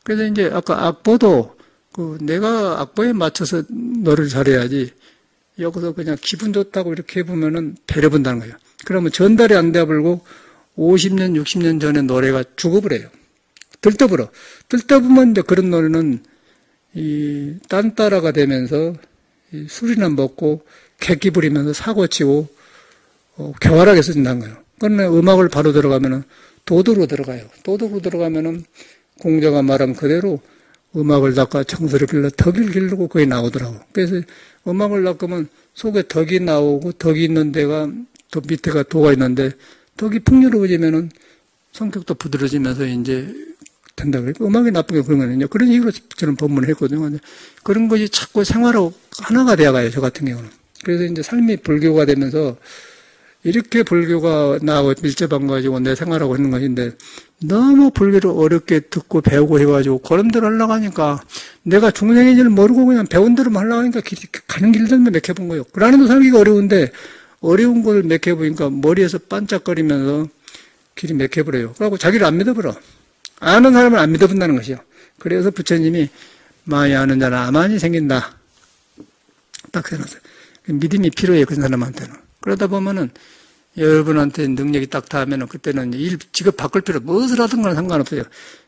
그래서 이제 아까 악보도 내가 악보에 맞춰서 노래를 잘해야지, 여기서 그냥 기분 좋다고 이렇게 해보면은 배려본다는 거예요. 그러면 전달이 안 돼버리고 50년, 60년 전에 노래가 죽어버려요. 들떠버려. 들떠보면 이제 그런 노래는 딴따라가 되면서 술이나 먹고 객기 부리면서 사고치고 교활하게 써진다는 거예요. 그런데 음악을 바로 들어가면은 도덕으로 들어가요. 도덕으로 들어가면은 공자가 말한 그대로 음악을 닦아 청소를 길러 덕을 기르고 거기 나오더라고. 그래서 음악을 닦으면 속에 덕이 나오고, 덕이 있는 데가 또 밑에가 도가 있는데, 덕이 풍요로워지면은 성격도 부드러지면서 이제 된다. 그러니까 음악이 나쁜 게 그런 거는요. 그런 식으로 저는 법문을 했거든요. 그런 것이 자꾸 생활하고 하나가 되어가요, 저 같은 경우는. 그래서 이제 삶이 불교가 되면서 이렇게 불교가 나하고 밀접한 가지고 내 생활하고 있는 것인데, 너무 불교를 어렵게 듣고 배우고 해가지고 그런 대로 하려고 하니까, 내가 중생인 줄 모르고 그냥 배운 대로만 하려고 하니까 가는 길들만 맥혀본 거예요. 그러는도 살기가 어려운데, 어려운 걸 맥혀보니까 머리에서 반짝거리면서 길이 맥혀버려요. 그러고 자기를 안 믿어버려. 아는 사람을 안 믿어본다는 것이요. 그래서 부처님이 많이 아는 자는 아만이 생긴다. 딱 해놨어요. 믿음이 필요해요, 그 사람한테는. 그러다 보면은 여러분한테 능력이 딱 닿으면은 그때는 직업 바꿀 필요, 무엇을 하든 간에 상관없어요.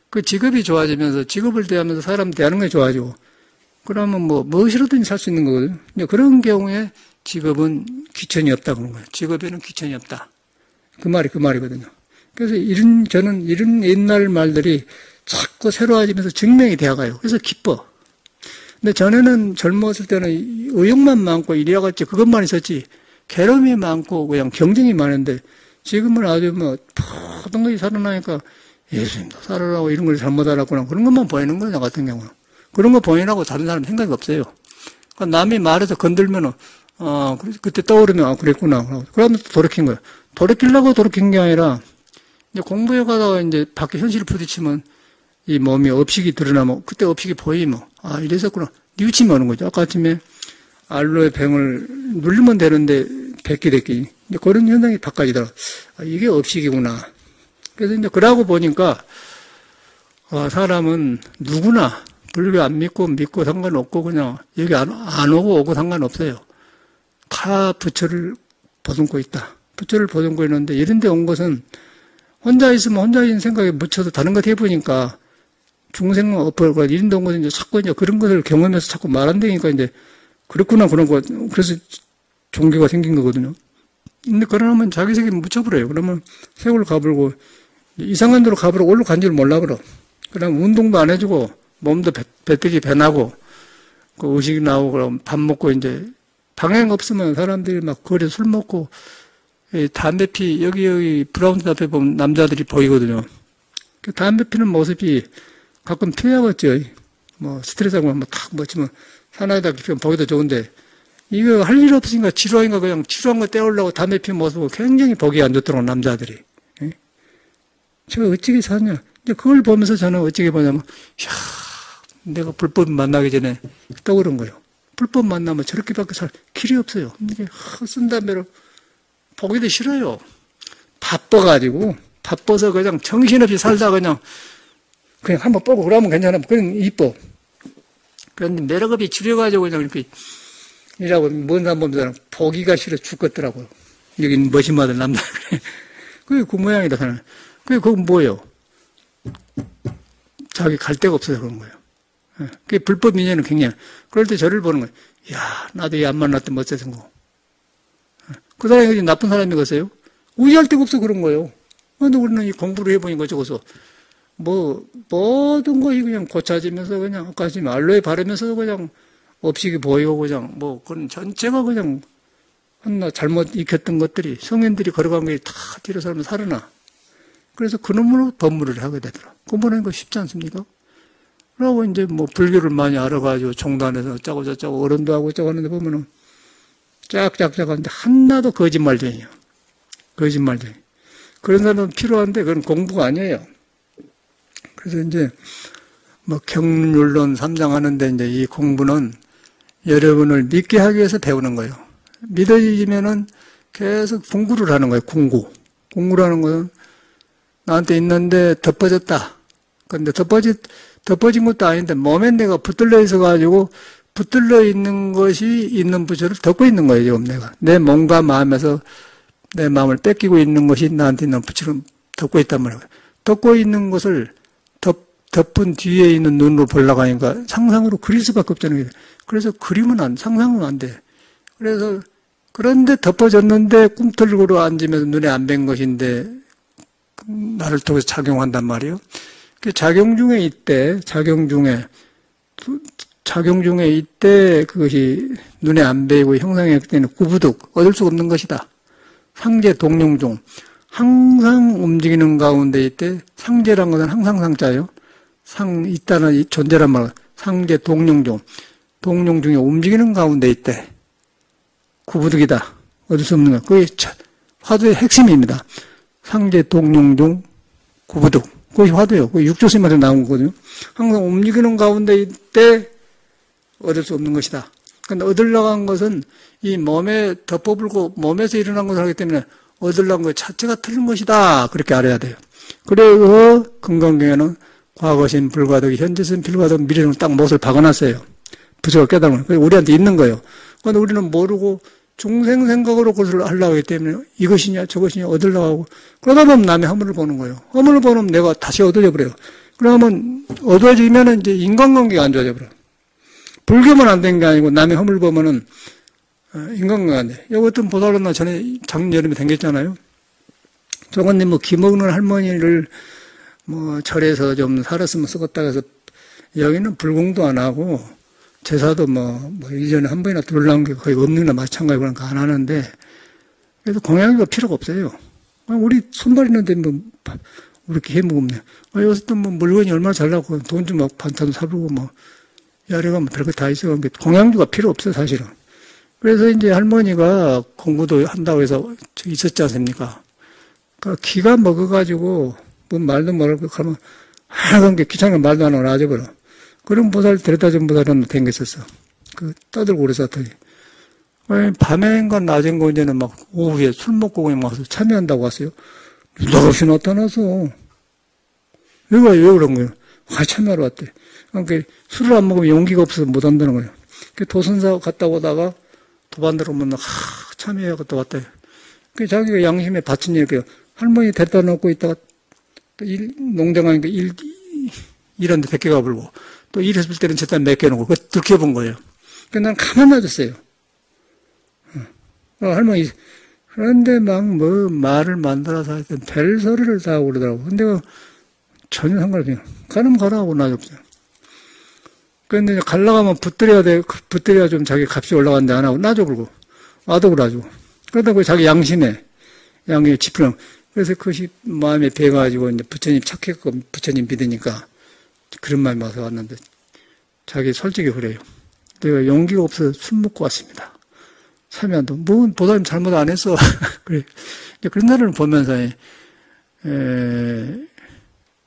그 직업이 좋아지면서 직업을 대하면서 사람 대하는 게 좋아지고, 그러면 무엇이라든지 살 수 있는 거거든요. 그런 경우에 직업은 귀천이 없다 그런 거예요. 직업에는 귀천이 없다. 그 말이거든요. 그래서 저는 이런 옛날 말들이 자꾸 새로워지면서 증명이 되어가요. 그래서 기뻐. 근데 전에는 젊었을 때는 의욕만 많고 이래야겠지, 그것만 있었지, 괴로움이 많고 그냥 경쟁이 많은데, 지금은 아주 모든 것이 살아나니까 예수님도 살아나고 이런 걸 잘못 알았구나, 그런 것만 보이는 거예요, 나 같은 경우는. 그런 거 보이라고 다른 사람 생각이 없어요. 그러니까 남이 말해서 건들면은, 그때 떠오르면, 그랬구나. 그러면 돌이킨 거예요. 돌이키려고 돌이킨 게 아니라, 이제 공부해 가다가 이제 밖에 현실을 부딪히면 이 몸이 업식이 드러나면, 그때 업식이 보이면, 이랬었구나. 뉘우침이 오는 거죠. 아까 아침에 알로에 뱅을 누르면 되는데, 백기. 이제 그런 현상이 바꿔지더라고요. 이게 업식이구나. 그래서 이제 그러고 보니까, 사람은 누구나 불교 안 믿고 상관없고 그냥 여기 안 오고 상관없어요. 다 부처를 보듬고 있다. 부처를 보듬고 있는데, 이런 데 온 것은 혼자 있으면 혼자 있는 생각에 묻혀서 다른 것 해보니까 중생은 없고 이런 데 온 것은 이제 자꾸 이제 그런 것을 경험해서 자꾸 말한다니까 이제 그렇구나, 그런 거. 그래서 종교가 생긴 거거든요. 근데 그러면 자기 세계에 묻혀버려요. 그러면 세월 가불고 이상한 데로 가버리고 올로 간 줄 몰라버려. 그럼 운동도 안 해주고 몸도 배뜨기 배나고 그 의식이 나오고 그럼 밥 먹고 이제 방향 없으면 사람들이 막 거리에 술 먹고 담배 피 여기 브라운드 앞에 보면 남자들이 보이거든요. 그 담배 피는 모습이 가끔 피하겠죠. 뭐 스트레스하고 탁 멋지면 사나이다 피우면 보기도 좋은데 이거 할 일 없으니까 지루하니까 그냥 지루한 거 떼우려고 담배 피운 모습을 굉장히 보기 안 좋더라고 남자들이. 예? 제가 어찌게 사냐. 이제 그걸 보면서 저는 어찌게 보냐면 이야 내가 불법 만나기 전에 떠오른 거예요. 불법 만나면 저렇게밖에 살 길이 없어요. 이게 쓴 담배를 보기도 싫어요. 바빠서 그냥 정신없이 살다 그냥 한번 보고 그러면 괜찮아. 그냥 이뻐. 그런데 매력업이 줄여가지고 그냥 이렇게 이라고 먼 사람 보면 보기가 싫어 죽겠더라고요. 여긴 머신마들 남자. 그게 그 모양이다. 그게 그건 뭐예요? 자기 갈 데가 없어서 그런 거예요. 그게 불법 인연은 굉장히. 그럴 때 저를 보는 거예요. 야 나도 얘 안 만났더니 멋져진 거. 그 사람이 나쁜 사람이겠어요? 우지할 데가 없어 그런 거예요. 근데 우리는 이 공부를 해보니까 저거서 모든 것이 그냥 고쳐지면서 그냥 아까 지금 알로에 바르면서 그냥 업식이 보이고 그냥 그건 전체가 그냥 하나 잘못 익혔던 것들이 성인들이 걸어간 게 다 뒤로 살면 살아나. 그래서 그놈으로 법무를 하게 되더라. 공부하는 거 쉽지 않습니까? 그러고 이제 불교를 많이 알아가지고 종단에서 어쩌고 저쩌고 어른도 하고 어쩌고 하는데 보면은 짝짝짝 하는데 하나도 거짓말쟁이에요. 거짓말쟁이. 그런 사람은 필요한데 그건 공부가 아니에요. 그래서 이제 경륜론 3장 하는데 이제 이 공부는 여러분을 믿게 하기 위해서 배우는 거예요. 믿어지면은 계속 공부를 하는 거예요. 공부라는 것은 나한테 있는데 덮어졌다. 근데 덮어진 것도 아닌데 몸에 내가 붙들려 있어가지고 붙들려 있는 것이 있는 부처를 덮고 있는 거예요. 지금 내가 내 몸과 마음에서 내 마음을 뺏기고 있는 것이 나한테 있는 부처를 덮고 있단 말이에요. 덮고 있는 것을 덮은 뒤에 있는 눈으로 보려고 하니까 상상으로 그릴 수밖에 없잖아요. 그래서 그림은 상상은 안 돼. 그래서 그런데 덮어졌는데 꿈틀거려 앉으면서 눈에 안 뵌 것인데 나를 통해서 작용한단 말이에요. 작용 중에 이때 그것이 눈에 안 배이고 형상했기 때문에 구부득 얻을 수 없는 것이다. 상제 동룡중 항상 움직이는 가운데 이때 상제란 것은 항상 상자예요. 있다는 이 존재란 말은 상제 동룡중 동룡중에 움직이는 가운데 이때 구부득이다. 얻을 수 없는 것. 그게 화두의 핵심입니다. 상제 동룡중 구부득. 그것이 화두예요. 그게 육조심에서 나온 거거든요. 항상 움직이는 가운데 이때 얻을 수 없는 것이다. 근데 얻으려고 한 것은 이 몸에 덮어불고 몸에서 일어난 것을 하기 때문에 얻으려고 한 것 자체가 틀린 것이다. 그렇게 알아야 돼요. 그래서 금강경에는 과거신 불과득, 현재신 불과득, 미래는 딱 못을 박아놨어요. 부처가 깨달은 거예요. 우리한테 있는 거예요. 그런데 우리는 모르고 중생 생각으로 그것을 하려고 하기 때문에 이것이냐 저것이냐 얻으려고 하고 그러다 보면 남의 허물을 보는 거예요. 허물을 보면 내가 다시 얻어져 버려요. 그러면 얻어지면 이제 인간관계가 안 좋아져 버려요. 불교만 안 된 게 아니고 남의 허물을 보면은 인간관계가 안 돼. 여기 어떤 보살은 전에 작년 여름에 댕겼잖아요. 저건님 기먹는 할머니를 절에서 좀 살았으면 쓰겠다 해서 여기는 불공도 안 하고 제사도 1년에 한 번이나 들어오는 게 거의 없는 거나 마찬가지고 그러니까 안 하는데 그래서 공양이가 필요가 없어요. 우리 손발 있는데 이렇게 해먹으면 여기서 또 물건이 얼마나 잘 나고 돈 좀 반찬 사보고 야래가 별거 다 있어. 공양주가 필요 없어요, 사실은. 그래서 이제 할머니가 공부도 한다고 해서 있었지 않습니까? 그러니까 기가 먹어가지고 말도 모르고 그러면 하여간 게 귀찮은 말도 안 하고 나와버려. 그런 보살 데려다 준 보살은 댕겼었어. 떠들고 그랬었더니. 밤엔가 낮엔가 이제는 오후에 술 먹고 그냥 와서 참여한다고 왔어요. 너없이 나타나서. 왜 그런 거예요? 참여하러 왔대. 그러니까 술을 안 먹으면 용기가 없어서 못 한다는 거예요. 도선사 갔다 오다가 도반대로 오면 참여해 갔다 왔대. 자기가 양심에 바친 일이에요. 할머니 데려다 놓고 있다가 또 농장 가니까 일하는데 100개가 불고 또 일했을 때는 제단 몇 개 놓고 그거 들켜본 거예요. 그러니까 난 가만 놔뒀어요. 할머니 그런데 말을 만들어서 하여튼 별 소리를 다 하고 그러더라고. 근데 전혀 상관없어요. 가면 가라고 놔줬어요. 그런데 가려고 하면 붙들여야 돼. 붙들여야 좀 자기 값이 올라간다 안 하고 놔줘 그러고 와도 그러고 그러다 보니 자기 양심에 지푸려. 그래서 그것이 마음에 배가지고 이제 부처님 착했고 부처님 믿으니까 그런 마음이 와서 왔는데 자기 솔직히 그래요. 내가 용기가 없어서 술 먹고 왔습니다. 참여한다. 뭐, 보다님 잘못 안 했어. 그래. 그런 날을 보면서,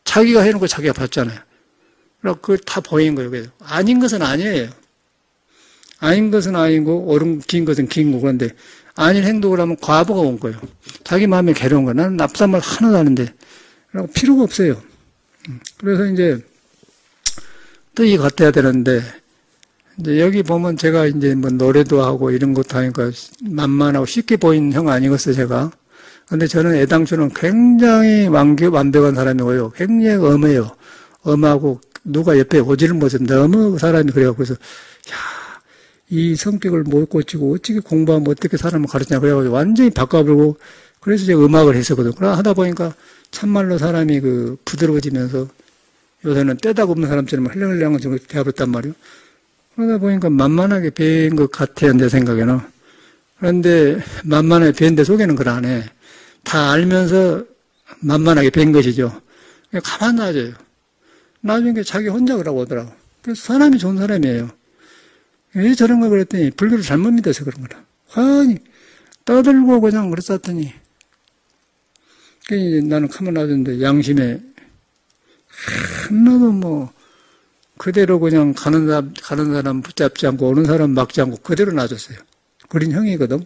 자기가 해놓고 자기가 봤잖아요. 그래서 그걸 다 보인 거예요. 그래서 아닌 것은 아니에요. 아닌 것은 아니고, 옳은, 긴 것은 긴 거. 그런데, 아닌 행동을 하면 과보가 온 거예요. 자기 마음에 괴로운 거예요. 나는 나쁘단 말 하나도 안 하는데. 그러고 필요가 없어요. 그래서 이제, 뜻이 같아야 되는데, 이제 여기 보면 제가 이제 뭐 노래도 하고 이런 것도 하니까 만만하고 쉽게 보이는 형 아니겠어요, 제가. 근데 저는 애당초는 굉장히 완벽한 사람이고요. 굉장히 엄해요. 엄하고 누가 옆에 오지를 못해서 너무 사람이 그래요. 그래서, 야, 이 성격을 못 고치고 어떻게 공부하면 어떻게 사람을 가르치냐. 그래가지고 완전히 바꿔버리고 그래서 제가 음악을 했었거든요. 그러다 하다 보니까 참말로 사람이 그 부드러워지면서 요새는 떼다 굽는 사람처럼 헐렁헐렁한 정도 되어버렸단 말이에요. 그러다 보니까 만만하게 배인 것 같아요, 내 생각에는. 그런데 만만하게 배인 데 속에는 그걸 안 해. 다 알면서 만만하게 배인 것이죠. 가만 놔줘요. 나중에 자기 혼자 그러고 오더라고. 그래서 사람이 좋은 사람이에요. 왜 저런 걸 그랬더니 불교를 잘못 믿어서 그런 거라. 아니, 떠들고 그냥 그랬었더니. 나는 가만 놔줬는데 양심에 하나도 뭐 그대로 그냥 가는 사람 붙잡지 않고 오는 사람 막지 않고 그대로 놔줬어요. 그런 형이거든.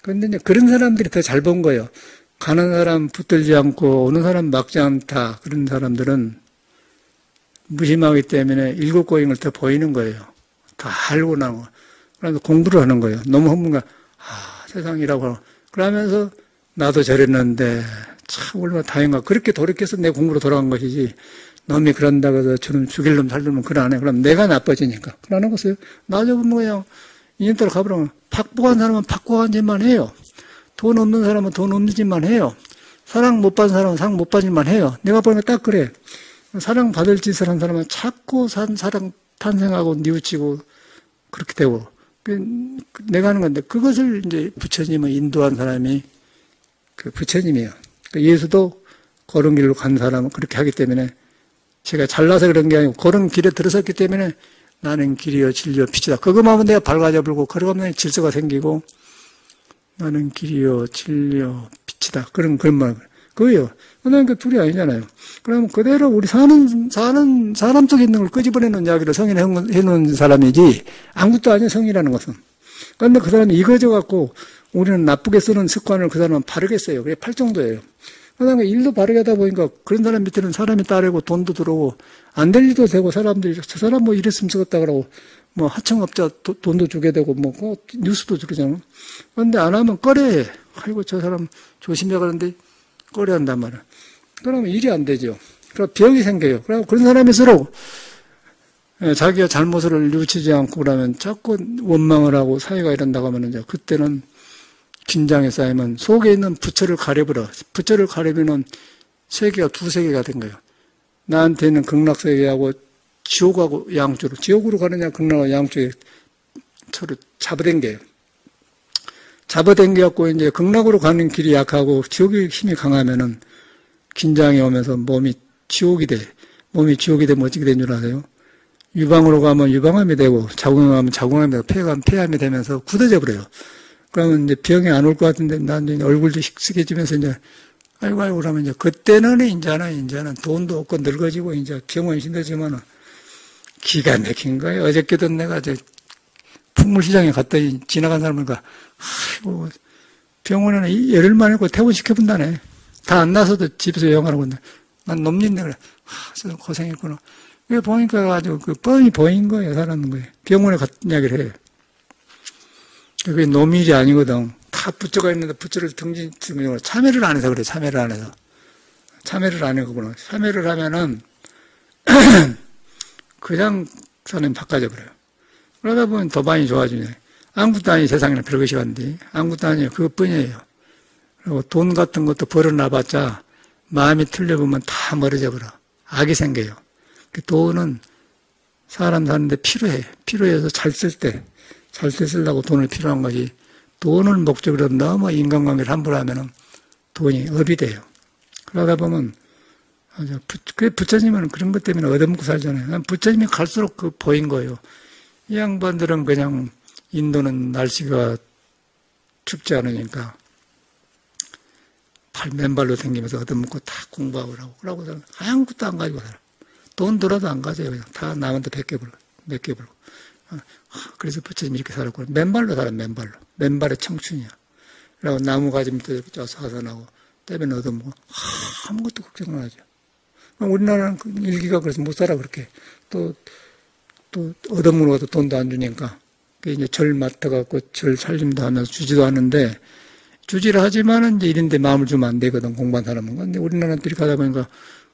그런데 이제 그런 사람들이 더 잘 본 거예요. 가는 사람 붙들지 않고 오는 사람 막지 않다. 그런 사람들은 무심하기 때문에 일곱 고잉을 더 보이는 거예요. 다 알고 나고. 그래서 공부를 하는 거예요. 너무 허문가, 세상이라고 하고. 그러면서 나도 저랬는데 참 얼마나 다행인가. 그렇게 돌이켜서 내 공부로 돌아간 것이지. 놈이 그런다고 해서 저는 죽일 놈 살릴 놈 그걸 안 해. 그럼 내가 나빠지니까. 그러는 것을 나중에 그냥 인연따라 가보면 팍복한 사람은 팍복한 짓만 해요. 돈 없는 사람은 돈 없는 짓만 해요. 사랑 못 받은 사람은 사랑 못 받은 짓만 해요. 내가 보니까 딱 그래. 사랑 받을 짓을 한 사람은 자꾸 사랑 탄생하고 뉘우치고 그렇게 되고. 내가 하는 건데 그것을 이제 부처님은 인도한 사람이 그 부처님이에요. 예수도 그런 길로 간 사람은 그렇게 하기 때문에 제가 잘나서 그런 게 아니고 그런 길에 들어섰기 때문에 나는 길이요 진리요 빛이다. 그것만 하면 내가 밝아져버리고 그러면 질서가 생기고 나는 길이요 진리요 빛이다. 그런 말. 그거예요. 그러니까 둘이 아니잖아요. 그러면 그대로 우리 사는 사람 속에 있는 걸 끄집어내는 이야기를 성인해 놓은 사람이지 아무것도 아니야 성이라는 것은. 그런데 그 사람이 이거져 갖고 우리는 나쁘게 쓰는 습관을 그 사람은 바르게 써요. 그게 팔 정도예요. 그다음에 일도 바르게 하다 보니까 그런 사람 밑에는 사람이 따르고 돈도 들어오고 안 될 일도 되고 사람들이 저 사람 뭐 이랬으면 쓰겠다 그러고 뭐 하청업자 돈도 주게 되고 뭐 뉴스도 그러잖아. 그런데 안 하면 꺼려해. 아이고 저 사람 조심해 그러는데 꺼려한단 말이야. 그러면 일이 안 되죠. 그럼 병이 생겨요. 그럼 그런 사람일수록 자기가 잘못을 뉘우치지 않고 그러면 자꾸 원망을 하고 사회가 이런다고 하면 이제 그때는 긴장에 쌓이면 속에 있는 부처를 가려버려. 부처를 가려면은 세계가 두 세계가 된 거예요. 나한테는 극락세계하고 지옥하고 양쪽으로. 지옥으로 가느냐 극락하고 양쪽에 서로 잡아당겨요. 잡아당겨갖고 이제 극락으로 가는 길이 약하고 지옥의 힘이 강하면은 긴장이 오면서 몸이 지옥이 돼. 몸이 지옥이 되면 어떻게 된 줄 아세요? 유방으로 가면 유방암이 되고 자궁암 가면 자궁암이 되고 폐암이 되면서 굳어져 버려요. 그러면 이제 병이 안 올 것 같은데, 난 이제 얼굴도 씩씩해지면서 이제, 아이고, 그러면 이제, 그때는 이제는 돈도 없고 늙어지고, 이제 병원 신들지만은, 기가 막힌 거예요. 어저께도 내가 이제, 풍물시장에 갔더니 지나간 사람을 가, 아이고, 병원에는 열흘 만에 퇴원시켜본다네. 다 안 나서도 집에서 영화를 본다. 난 놈린데, 그래. 고생했구나. 이게 보니까 아주 그 뻔히 보인 거예요, 사람은 거예요. 병원에 갔던 이야기를 해요. 그게 노밀이 아니거든. 다 부처가 있는데 부처를 참여를 안 해서 그래, 참여를 안 해서. 참여를 안 해거구나. 참여를 하면은, 그냥 사람이 바꿔져 버려요. 그러다 보면 더 많이 좋아지네. 아무것도 아니 세상에는 별것이 간디. 아무것도 아니에요. 그것뿐이에요. 그리고 돈 같은 것도 벌어놔봤자 마음이 틀려보면 다 멀어져 버려. 악이 생겨요. 그 돈은 사람 사는데 필요해. 필요해서 잘 쓸 때. 잘 때 쓰려고 돈을 필요한 거지. 돈을 목적으로 너무 인간관계를 함부로 하면은 돈이 업이 돼요. 그러다 보면 그 부처님은 그런 것 때문에 얻어먹고 살잖아요. 부처님이 갈수록 보인 거예요. 이 양반들은 그냥 인도는 날씨가 춥지 않으니까 맨발로 다니면서 얻어먹고 다 공부하고 그러고 아무것도 안 가지고 살아. 돈 들어도 안 가져요. 그냥 다 남한테 몇 개 벌고. 그래서 부처님이 이렇게 살았고 맨발로 살아. 맨발의 청춘이야. 그리고 나무 가지 밑에 쪄서 하산하고 때면 얻어먹고 아무것도 걱정 안 하죠. 우리나라는 일기가 그래서 못 살아 그렇게. 또 얻어먹는 것도 돈도 안 주니까. 이제 절 맡아갖고 절 살림도 하면서 주지도 않는데 주지를 하지만은 이제 이런데 마음을 주면 안 되거든, 공부한 사람은. 근데 우리나라는 이렇게 하다 보니까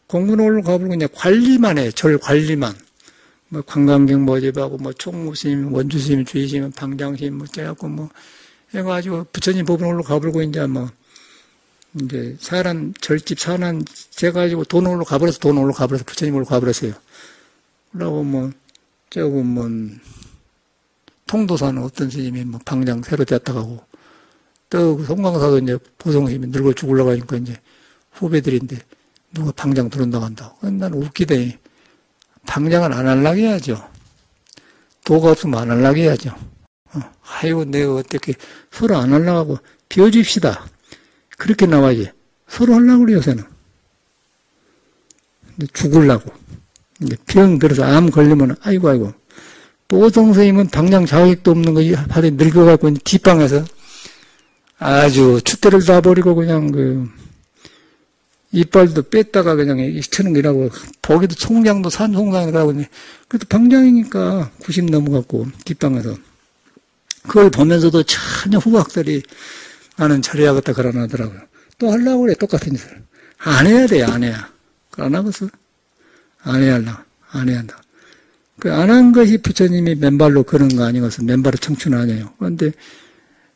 공부는 올라가버리고 그냥 관리만 해, 절 관리만. 뭐 관광객 모집하고 뭐 총무스님, 원주스님, 주의스님, 방장스님 뭐 째갖고 뭐 해가지고 부처님 법은 올라가버리고 이제 뭐 이제 사람 절집 산한 재가지고 돈 올라가버려서 부처님 올라가버렸어요. 그러고 뭐 조금 뭐 통도사는 어떤 스님이 뭐 방장 새로 됐다가고 또 송광사도 이제 보성스님이 늙어 죽으려고 하니까 이제 후배들인데 누가 방장 들어온다고 한다고. 난 웃기대. 방장을 안 하려고 해야죠. 도가 없으면 안 하려고 해야죠. 아이고, 내가 어떻게 서로 안 하려고 하고 비워줍시다. 그렇게 나와야지. 서로 하려고 그래요, 요새는. 죽으려고. 이제 병 들어서 암 걸리면, 아이고. 보성 선생님은 방장 자격도 없는 거, 하도 늙어갖고 뒷방에서 아주 줏대를 다 버리고 그냥 이빨도 뺐다가 그냥 쳐는 거라고, 보기도 총장도 산송장이라고, 그래도 방장이니까 90 넘어갖고, 뒷방에서. 그걸 보면서도 전혀 후학들이 나는 잘해야겠다 그러나더라고요. 또 하려고 그래, 똑같은 짓을. 안 해야 돼, 안 해야. 안 하겠어? 안 해야 한다. 안 한 것이 부처님이 맨발로 그런 거 아니겠어. 맨발로 청춘 아니에요. 그런데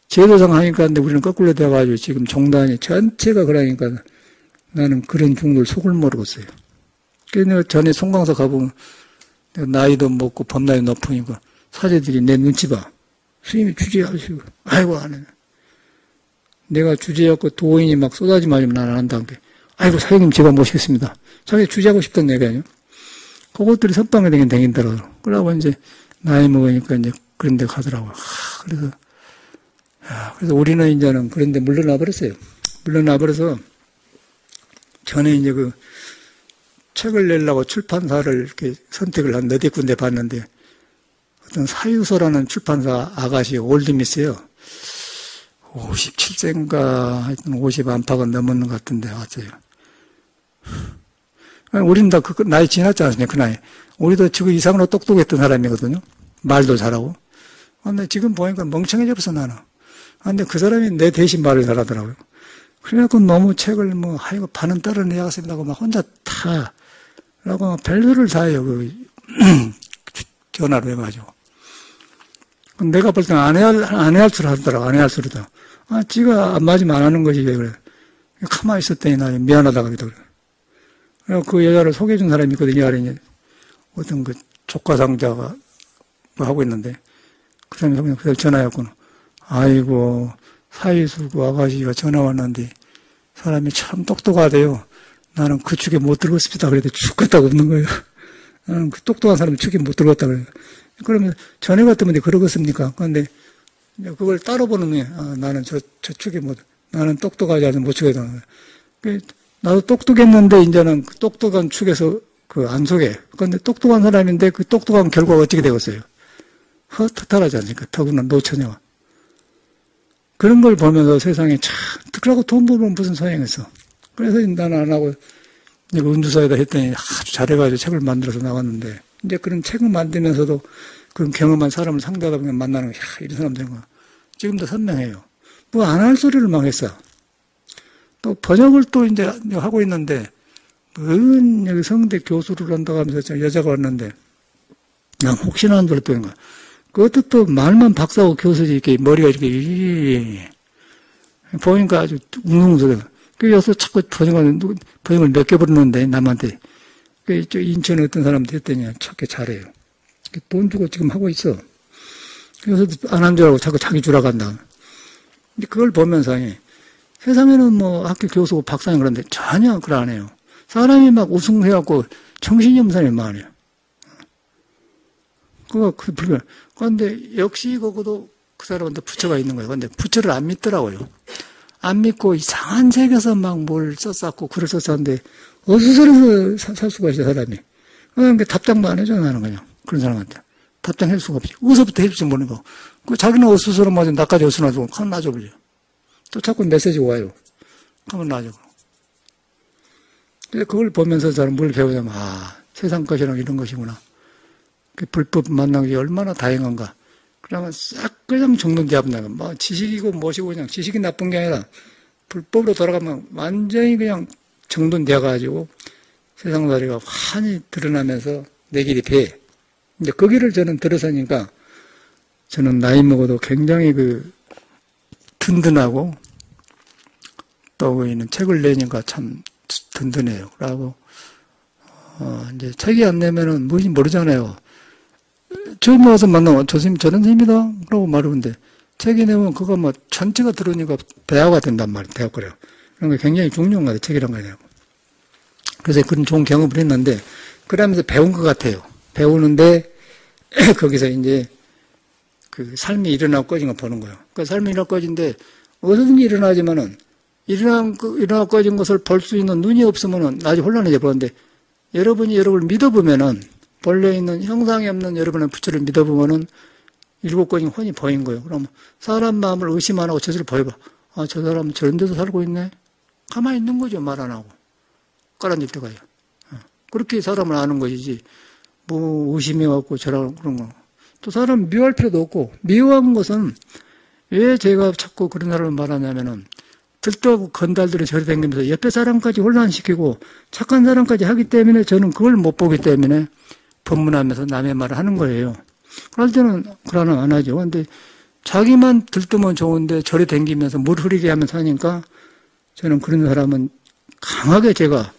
제도상 하니까 근데 우리는 거꾸로 돼가지고 지금 종단이 전체가 그러니까 나는 그런 종들 속을 모르겠어요. 그래서 내가 전에 송광사 가보면 내가 나이도 먹고 법나이 높으니까 사제들이 내 눈치 봐. 스님이 주제하시고, 아이고, 안 해. 내가 주제하고 도인이 막 쏟아지 말면 난 안 한다는 게, 아이고, 사장님 제가 모시겠습니다. 자기 주제하고 싶던 얘기 아니에요? 그것들이 선방에 댕긴다고. 그러고 이제 나이 먹으니까 이제 그런 데 가더라고요. 그래서 우리는 이제는 그런 데 물러나 버렸어요. 물러나 버려서 전에 이제 책을 내려고 출판사를 이렇게 선택을 한 너댓 군데 봤는데 어떤 사유서라는 출판사 아가씨 올드미스요. 57세인가 하여튼 50 안팎은 넘었는 것 같은데 왔어요. 우리는 다 그 나이 지났지 않습니까? 그 나이. 우리도 지금 이상으로 똑똑했던 사람이거든요. 말도 잘하고. 근데 지금 보니까 멍청해져 버렸어 나는. 근데 그 사람이 내 대신 말을 잘하더라고요. 그래갖고 너무 책을 아이고 반은 떨어내야겠습니다 하고 막 혼자 라고 별소리를 다 해요. 전화로 해가지고. 내가 볼 때는 안 해야 할 소리 하더라고. 안 해야 할 소리다. 지가 안 맞으면 안 하는 것이 왜 그래. 가만히 있었더니 나 미안하다 그러더라고요. 그래서 그 여자를 소개해준 사람이 있거든요. 아래 어떤 조카상자가 하고 있는데 그 사람이 그냥 전화했구나. 아이고, 사이수 그 아가씨가 전화 왔는데 사람이 참 똑똑하대요. 나는 그 축에 못 들었습니다. 그래도 죽겠다고 없는 거예요. 나는 그 똑똑한 사람 축에 못 들었다 그래요. 그러면 전에 같으면 그러겠습니까? 그런데 그걸 따로 보는 거예요. 나는 저 축에 나는 똑똑하지 않아서 못 추게 되는 거예요. 나도 똑똑했는데 이제는 그 똑똑한 축에서 안 속에. 그런데 똑똑한 사람인데 그 똑똑한 결과가 어떻게 되겠어요? 허탈하지 않습니까? 더구나 노처녀가. 그런 걸 보면서 세상에 참, 그러고 돈 벌면 무슨 소용있어. 그래서 나는 안 하고, 은주사에다 했더니 아주 잘해가지고 책을 만들어서 나왔는데, 이제 그런 책을 만들면서도 그런 경험한 사람을 상대하다 보면 만나는 거야. 이런 사람 되는 거야. 지금도 선명해요. 안 할 소리를 막 했어. 또 번역을 또 이제 하고 있는데, 여기 성대 교수를 한다고 하면서 여자가 왔는데, 난 혹시나 안 들었던 거야. 그것도 또 말만 박사고 교수지, 이렇게 머리가 이렇게, 보니까 아주 웅웅소리가. 그래서 자꾸 번역을 몇 개 부르는데, 남한테. 인천에 어떤 사람한테 했더니 찾기 잘해요. 돈 주고 지금 하고 있어. 그래서 안 한 줄 알고 자꾸 자기 주라고 한다. 근데 그걸 보면서, 세상에는 학교 교수고 박사님 그런데 전혀 그걸 안 해요. 사람이 막 우승해갖고 정신이 없는 사람이 많아요. 그 불변. 그런데 역시 거기도 그 사람한테 부처가 있는 거예요. 근데 부처를 안 믿더라고요. 안 믿고 이상한 책에서 막 뭘 썼었고 글을 썼었는데 어수선해서 살 수가 있어 사람이. 그러니까 답장도 안 해줘 나는 그냥 그런 사람한테 답장할 수가 없지. 어디서부터 해줄지 모르고 그 자기는 어수선한 마저 나까지 어수선하고 가만 놔줘버려. 또 자꾸 메시지가 와요. 가만 놔줘. 그걸 보면서 저는 뭘 배우냐면 세상 것이랑 이런 것이구나. 그 불법 만난 게 얼마나 다양한가. 그러면 싹 그냥 정돈되어버려. 뭐 지식이고 무엇이고 그냥 지식이 나쁜 게 아니라 불법으로 돌아가면 완전히 그냥 정돈되어가지고 세상살이가 환히 드러나면서 내 길이 배. 이제 그 길을 저는 들어서니까 저는 나이 먹어도 굉장히 든든하고 또 있는 책을 내니까 참 든든해요. 그러고 이제 책이 안 내면은 뭔지 모르잖아요. 처음에 와서 만나면 저 선생님 저런 선생님이다 라고 말하는데 책이 내면 그거 뭐 전체가 들어오니까 배화가 된단 말이에요. 배워버려요. 그런 게 굉장히 중요한 것 같아요. 책이란 거예요. 그래서 그런 좋은 경험을 했는데 그러면서 배운 것 같아요. 배우는데 거기서 이제 그 삶이 일어나고 꺼진 거 보는 거예요. 그 삶이 일어나고 꺼진데 어디든지 일어나지만은 일어나고 꺼진 것을 볼 수 있는 눈이 없으면은 나중에 혼란해져 버리는데 여러분이 여러분을 믿어보면은 본래 있는 형상이 없는 여러분의 부처를 믿어보면은 일곱 꺼진 혼이 보인 거예요. 그럼 사람 마음을 의심 안 하고 저절로 보여봐. 저 사람은 저런 데서 살고 있네. 가만히 있는 거죠. 말 안 하고. 깔아줄 때가요. 그렇게 사람을 아는 것이지. 뭐 의심해갖고 저런 그런 거. 또 사람 미워할 필요도 없고 미워한 것은 왜 제가 자꾸 그런 사람을 말하냐면은 들떠하고 건달들이 저리 다니면서 옆에 사람까지 혼란시키고 착한 사람까지 하기 때문에 저는 그걸 못 보기 때문에 법문하면서 남의 말을 하는 거예요. 그럴 때는 그러나 안 하죠. 근데 자기만 들뜨면 좋은데 저리 댕기면서 물 흐리게 하면서 하니까 저는 그런 사람은 강하게 제가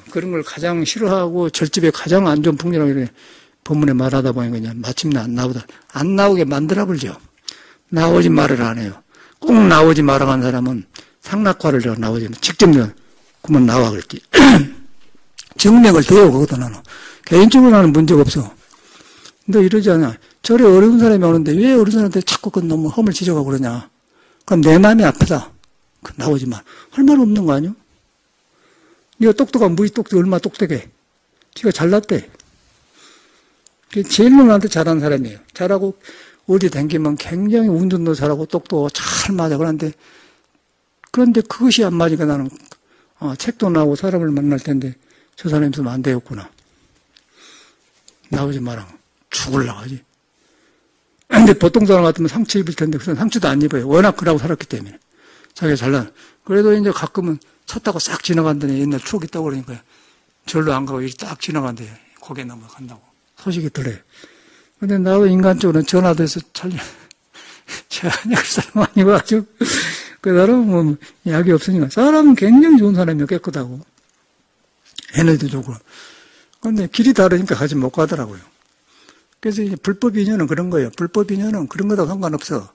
그런 걸 가장 싫어하고 절집에 가장 안 좋은 풍경이라고 이렇게 법문에 말하다 보니까 그냥 마침내 안 나오게 만들어버리죠. 나오지 말을 안 해요. 꼭 나오지 말아간 사람은 상락화를 제가 나오지 직접 그러면 나와 그랬지. 증명을 대요. 거기다 나는 개인적으로 나는 문제가 없어. 너 이러지 않아. 저래 어려운 사람이 오는데 왜 어려운 사람한테 자꾸 그 너무 험을 지적하고 그러냐. 그럼 내 마음이 아프다. 나오지 마. 할 말 없는 거 아니야? 네가 똑똑한 무지 똑똑해. 얼마나 똑똑해. 지가 잘났대. 제일로 나한테 잘하는 사람이에요. 잘하고 어디 댕기면 굉장히 운전도 잘하고 똑똑하고 잘 맞아. 그런데 그것이 안 맞으니까 나는 책도 나오고 사람을 만날 텐데 저 사람이 있으면 안 되겠구나. 나오지 마라. 죽을라 하지. 근데 보통 사람 같으면 상처 입을 텐데 그 사람 상처도 안 입어요. 워낙 그러고 살았기 때문에. 자기가 잘난. 그래도 이제 가끔은 차 타고 싹 지나간다니 옛날 추억 있다고 그러니까 절로 안 가고 이렇게 딱 지나간대. 고개 넘어간다고. 소식이 들어요. 근데 나도 인간적으로는 전화돼서 제가 그 사람 아니고 아주 그 사람은 뭐 약이 없으니까 사람은 굉장히 좋은 사람이요. 깨끗하고 에너지도 좋고. 근데 길이 다르니까 같이 못 가더라고요. 그래서 이제 불법 인연은 그런 거예요. 불법 인연은 그런 거다 상관없어.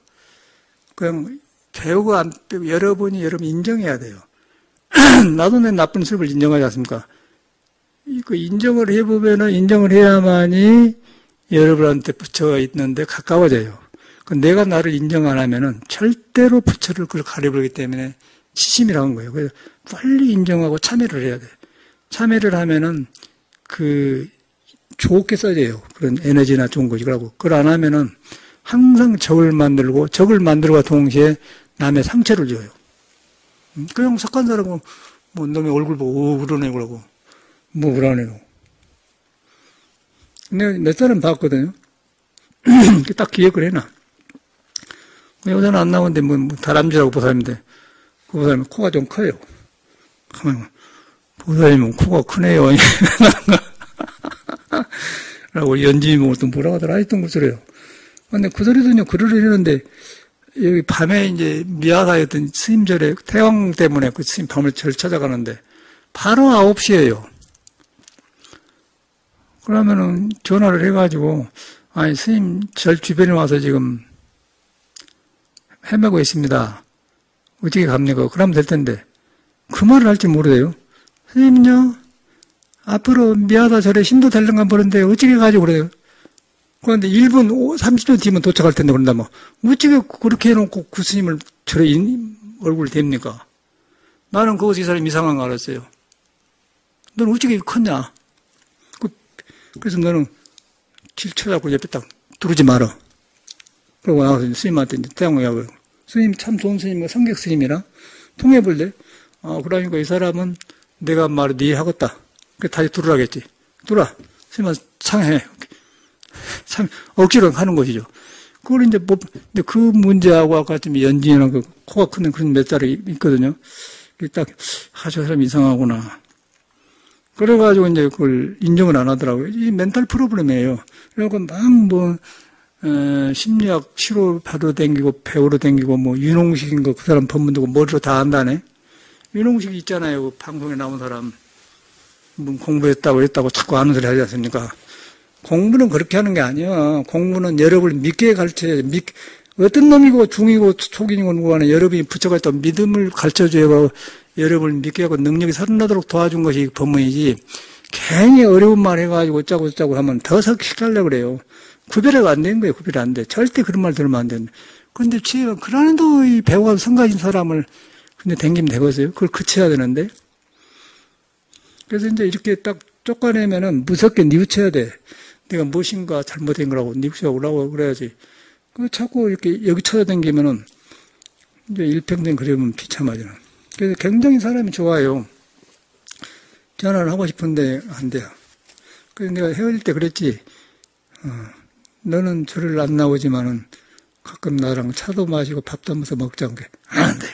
그냥 배우고 안 배우고 여러분이 인정해야 돼요. 나도 내 나쁜 습을 인정하지 않습니까? 그 인정을 해보면은 인정을 해야만이 여러분한테 부처가 있는데 가까워져요. 내가 나를 인정 안 하면은 절대로 부처를 그걸 가려버리기 때문에 치심이라는 거예요. 그래서 빨리 인정하고 참여를 해야 돼. 참여를 하면은 좋게 써져요. 그런 에너지나 좋은 것이. 그러고 그걸 안 하면은 항상 적을 만들고 동시에 남의 상처를 줘요. 그냥 착한 사람은 뭐 놈의 얼굴 보고 울어내고 그러고 뭐 울어내고. 내가 몇 사람 봤거든요. 딱 기획을 해놔. 여자는 안 나오는데 뭐 다람쥐라고 보살인데 그 보살님은 코가 좀 커요. 가만히 보살님은 코가 크네요. 라고 연지님은 또 뭐라고 하더라 했던 거 소리요. 근데 그 소리도 글을 읽는데 여기 밤에 이제 미아사였던 스님절에 태왕 때문에 그 스님 밤을 절 찾아가는데 바로 9시에요. 그러면은 전화를 해가지고 아니 스님 절 주변에 와서 지금 헤매고 있습니다. 어떻게 갑니까? 그러면 될 텐데 그 말을 할지 모르대요. 스님은요, 앞으로 미하다 절에 신도 되려면 보는데 어찌게 가지고 그래요? 그런데 1분 30초 뒤면 도착할 텐데 그런다 뭐. 어찌게 그렇게 해놓고 그 스님을 절에 얼굴 댑니까? 나는 거기서 이 사람이 이상한 거 알았어요. 너는 어찌게 컸냐? 그래서 너는 길 쳐잡고 옆에 딱 두르지 마라. 그러고 나와서 스님한테 이제 태양하고 스님 참 좋은 스님, 성격 스님이라 통해볼래? 그러니까 이 사람은 내가 말을 네 하겠다. 그 다시 두르라겠지. 두라. 스님은 창해. 참 억지로 하는 것이죠. 그걸 이제 뭐, 근데 그 문제하고 아까 좀 연진이나 그 코가 크는 그런 몇 자리 있거든요. 딱, 저 사람 이상하구나. 그래가지고 이제 그걸 인정을 안 하더라고요. 이 멘탈 프로블렘이에요. 그래갖고 막 심리학 시로 바로 댕기고 배우로 댕기고 뭐 윤홍식인 거 그 사람 법문두고 머리로 다 안다네. 윤홍식 있잖아요. 그 방송에 나온 사람. 뭐 공부했다고 했다고 자꾸 아는 소리 하지 않습니까? 공부는 그렇게 하는 게 아니야. 공부는 여러분을 믿게 가르쳐야지. 어떤 놈이고 중이고 초기이고 누구하나 여러분이 붙여가 있다고 믿음을 가르쳐줘야 여러분을 믿게 하고 능력이 살아나도록 도와준 것이 법문이지. 괜히 어려운 말 해가지고 어쩌고 하면 더 석식하려고 그래요. 구별이 안 되는 거예요. 구별이 안 돼. 절대 그런 말 들으면 안 되는데. 그런데 그러는데도 이 배우가 성가신 사람을 근데 댕기면 되겠어요? 그걸 그쳐야 되는데. 그래서 이제 이렇게 딱 쫓아내면은 무섭게 뉘우쳐야 돼. 내가 무엇인가 잘못된 거라고 뉘우쳐오라고 그래야지. 그 자꾸 이렇게 여기 찾아다니면은 이제 일평생 그러면 비참하잖아. 그래서 굉장히 사람이 좋아요. 전화를 하고 싶은데 안 돼요. 그래서 내가 헤어질 때 그랬지. 너는 절을 안 나오지만은 가끔 나랑 차도 마시고 밥도 하면서 먹자는 게 안 돼요.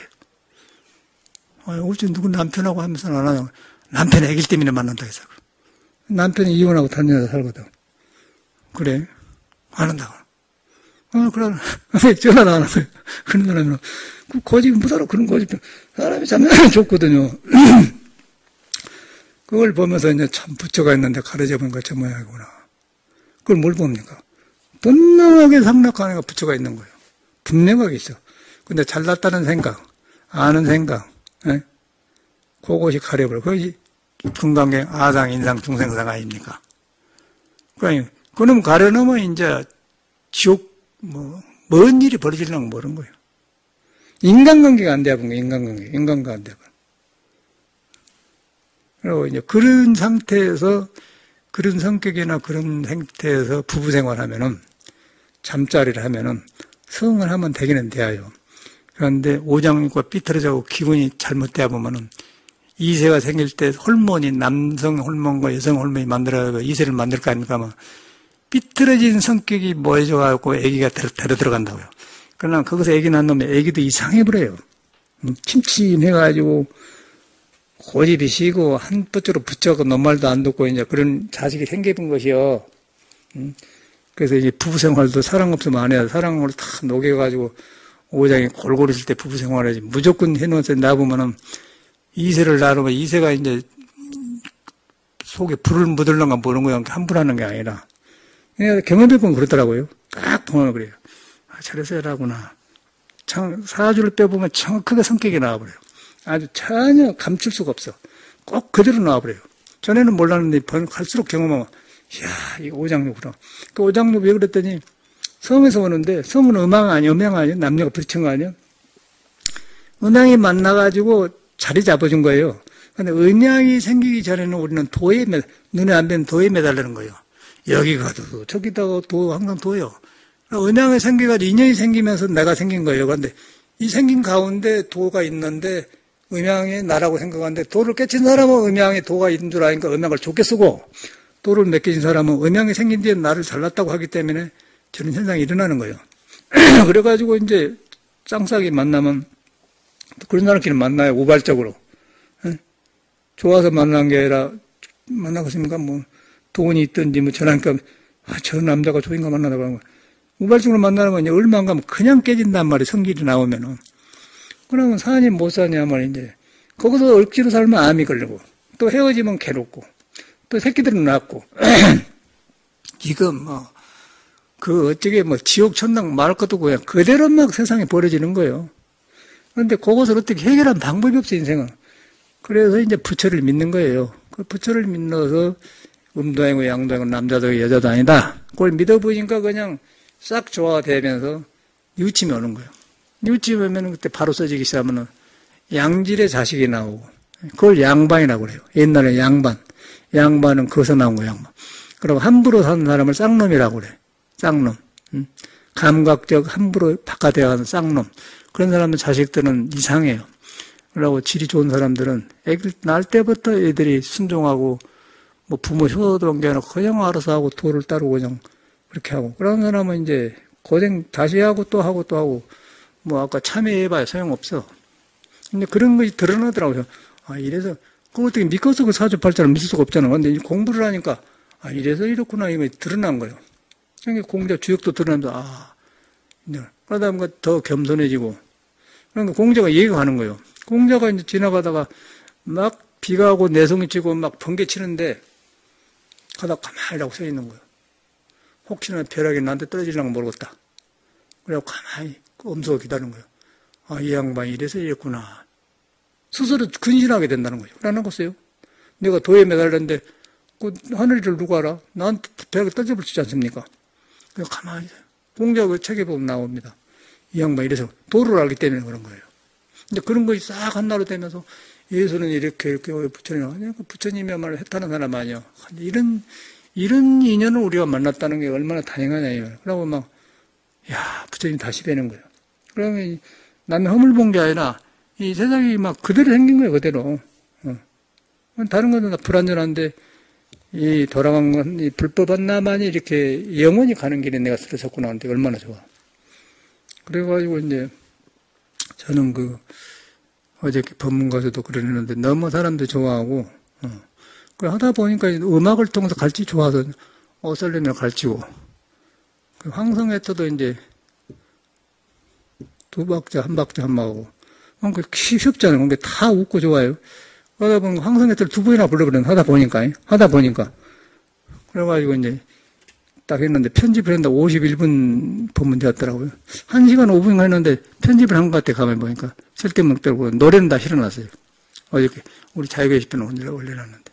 어째 누구 남편하고 하면서 안 하냐고. 남편 애기 때문에 만난다 해서. 남편이 이혼하고 다른 여자 살거든. 그래? 안 한다고. 그럼, 왜 전화를 안 하고요? 그런 사람은, 고집 못하러 그런 고집, 사람이 참 좋거든요. 그걸 보면서 이제 참 부처가 있는데 가르쳐 보니까 저 모양이구나. 그걸 뭘 봅니까? 분명하게 상락하는 게 부처가 있는 거예요. 분명하게 있어. 근데 잘났다는 생각, 아는 생각, 예? 그것이 가려버려. 그것이 금강경 아상, 인상, 중생상 아닙니까? 그러니까, 그놈 가려놓으면 이제 지옥, 먼 일이 벌어지려면 모르는 거예요. 인간관계가 안 돼본 거예요, 인간관계가 안 돼본. 그리고 이제 그런 상태에서, 그런 성격이나 그런 상태에서 부부 생활하면은, 잠자리를 하면은, 성을 하면 되기는 돼요. 그런데 오장육과 삐뚤어져고 기분이 잘못되어 보면은, 이세가 생길 때 호르몬이 남성 호르몬과 여성 호르몬이 만들어서 이세를 만들 거 아닙니까? 삐뚤어진 성격이 모여져가지고 애기가 데려 들어간다고요. 그러나 거기서 애기 낳는 놈이 애기도 이상해버려요. 침침해가지고 고집이 시고 한 뻗으로 붙여고 너 말도 안 듣고 이제 그런 자식이 생겨본 것이요. 그래서 이제 부부 생활도 사랑 없으면 안 해요. 사랑으로 다 녹여가지고 오장이 골고루 있을 때 부부 생활을 무조건 해놓아서 놔보면은 이세를 나누면 이세가 이제 속에 불을 묻으려고 모르는 거야. 함부로 하는 게 아니라. 경험해보면 그렇더라고요. 딱 보면 그래요. 저래서 이라구나. 사주를 빼보면 정확하게 성격이 나와버려요. 아주 전혀 감출 수가 없어. 꼭 그대로 나와버려요. 전에는 몰랐는데 갈수록 경험하면, 이야, 이 오장육구나. 그 오장육 왜 그랬더니, 성에서 오는데, 성은 음양 아니야? 남녀가 부딪힌 거 아니야? 음양이 만나가지고 자리 잡아준 거예요. 근데 음양이 생기기 전에는 우리는 눈에 안 뵈는 도에 매달리는 거예요. 여기 가도, 저기다가 항상 도요. 음양이 생겨가지고 인연이 생기면서 내가 생긴 거예요. 그런데 이 생긴 가운데 도가 있는데 음양이 나라고 생각하는데 도를 깨친 사람은 음양에 도가 있는 줄 아니까 음양을 좋게 쓰고 도를 몇 개진 사람은 음양이 생긴 뒤에 나를 잘났다고 하기 때문에 저런 현상이 일어나는 거예요. 그래가지고 이제 쌍싸기 만나면 그런 사람끼리 만나요. 우발적으로. 좋아서 만난 게 아니라 만나겠습니까? 돈이 있든지 저러니까 저 남자가 저 인간 만나다고 하는 거야. 우발적으로 만나는 건 이제 얼마 안 가면 그냥 깨진단 말이에요. 성질이 나오면은. 그러면 사니 못 사냐 말이야. 이제 거기서 억지로 살면 암이 걸리고 또 헤어지면 괴롭고 또 새끼들은 낳고 지금 어쩌게 지옥 천당 말할 것도 없고 그냥 그대로 막 세상에 벌어지는 거예요. 그런데 그것을 어떻게 해결하는 방법이 없어 인생은. 그래서 이제 부처를 믿는 거예요. 그 부처를 믿어서 음도 아니고 양도 아니고 남자도 아니고 여자도 아니다. 그걸 믿어보니까 그냥 싹 조화되면서 뉘우침이 오는 거예요. 뉘우침이 오면 그때 바로 써지기 시작하면 양질의 자식이 나오고 그걸 양반이라고 그래요. 옛날에 양반. 양반은 거기서 나온 거예요. 양반. 그리고 함부로 사는 사람을 쌍놈이라고 그래. 쌍놈. 감각적 함부로 바깥에 가는 쌍놈. 그런 사람들 자식들은 이상해요. 그러고 질이 좋은 사람들은 애들 낳을 때부터 애들이 순종하고 뭐 부모 효도한 게 아니라 그냥 알아서 하고 도를 따르고 그냥 그렇게 하고. 그런 사람은 이제 고생 다시 하고 또 하고 또 하고 뭐 아까 참여해봐야 소용없어. 근데 그런 것이 드러나더라고요. 아, 이래서 그걸 어떻게 믿고서 그 사주팔자를 믿을 수가 없잖아. 근데 공부를 하니까 아, 이래서 이렇구나 이게 드러난 거예요. 그러니까 공자 주역도 드러나면서 아, 그러다 보니까 더 겸손해지고 그러니까 공자가 얘기가 가는 거예요. 공자가 이제 지나가다가 막 비가 오고 내성이 치고 막 번개 치는데 가다 가만히 서 있는 거예요. 혹시나 벼락이 나한테 떨어지려면 모르겠다. 그래서 가만히 엄수가 기다리는 거예요. 아, 이 양반이 이래서 이랬구나. 스스로 근신하게 된다는 거죠. 그러는 거였어요. 내가 도에 매달렸는데 그 하늘을 누가 알아? 나한테 벼락이 떨어져버리지 않습니까? 그래서 가만히 공자 그 책에 보면 나옵니다. 이 양반이 이래서 도를 알기 때문에 그런 거예요. 근데 그런 것이 싹 한나로 되면서 예수는 이렇게 부처님, 부처님이야말로 해타는 사람 아니야. 이런 인연을 우리가 만났다는 게 얼마나 다행하냐. 그러고 막, 야, 부처님 다시 뵈는 거예요. 그러면 나는 허물 본 게 아니라 이 세상이 막 그대로 생긴 거예요, 그대로. 다른 것은 다 불완전한데 이 돌아간 건 이 불법한 나만이 이렇게 영원히 가는 길에 내가 쓰러졌구나 하는데 얼마나 좋아. 그래가지고 이제 저는 어제 법문가서도 그러는데 너무 사람들 좋아하고, 그래 하다 보니까 음악을 통해서 가르치 좋아서 어설렘을 가르치고, 황성애터도 이제 두 박자, 한 박자 한마하고, 그러니까 쉽잖아요. 그러니까 다 웃고 좋아요. 그러다 보니까 황성애터를 두 번이나 불러버렸는데 하다 보니까. 그래가지고 이제 딱 했는데 편집을 했는데 51분 법문 되었더라고요. 1시간 5분인가 했는데 편집을 한 것 같아 가만히 보니까 쓸데없는 떨고 노래는 다 실어놨어요. 어저께 우리 자유게시판에 올려놨는데.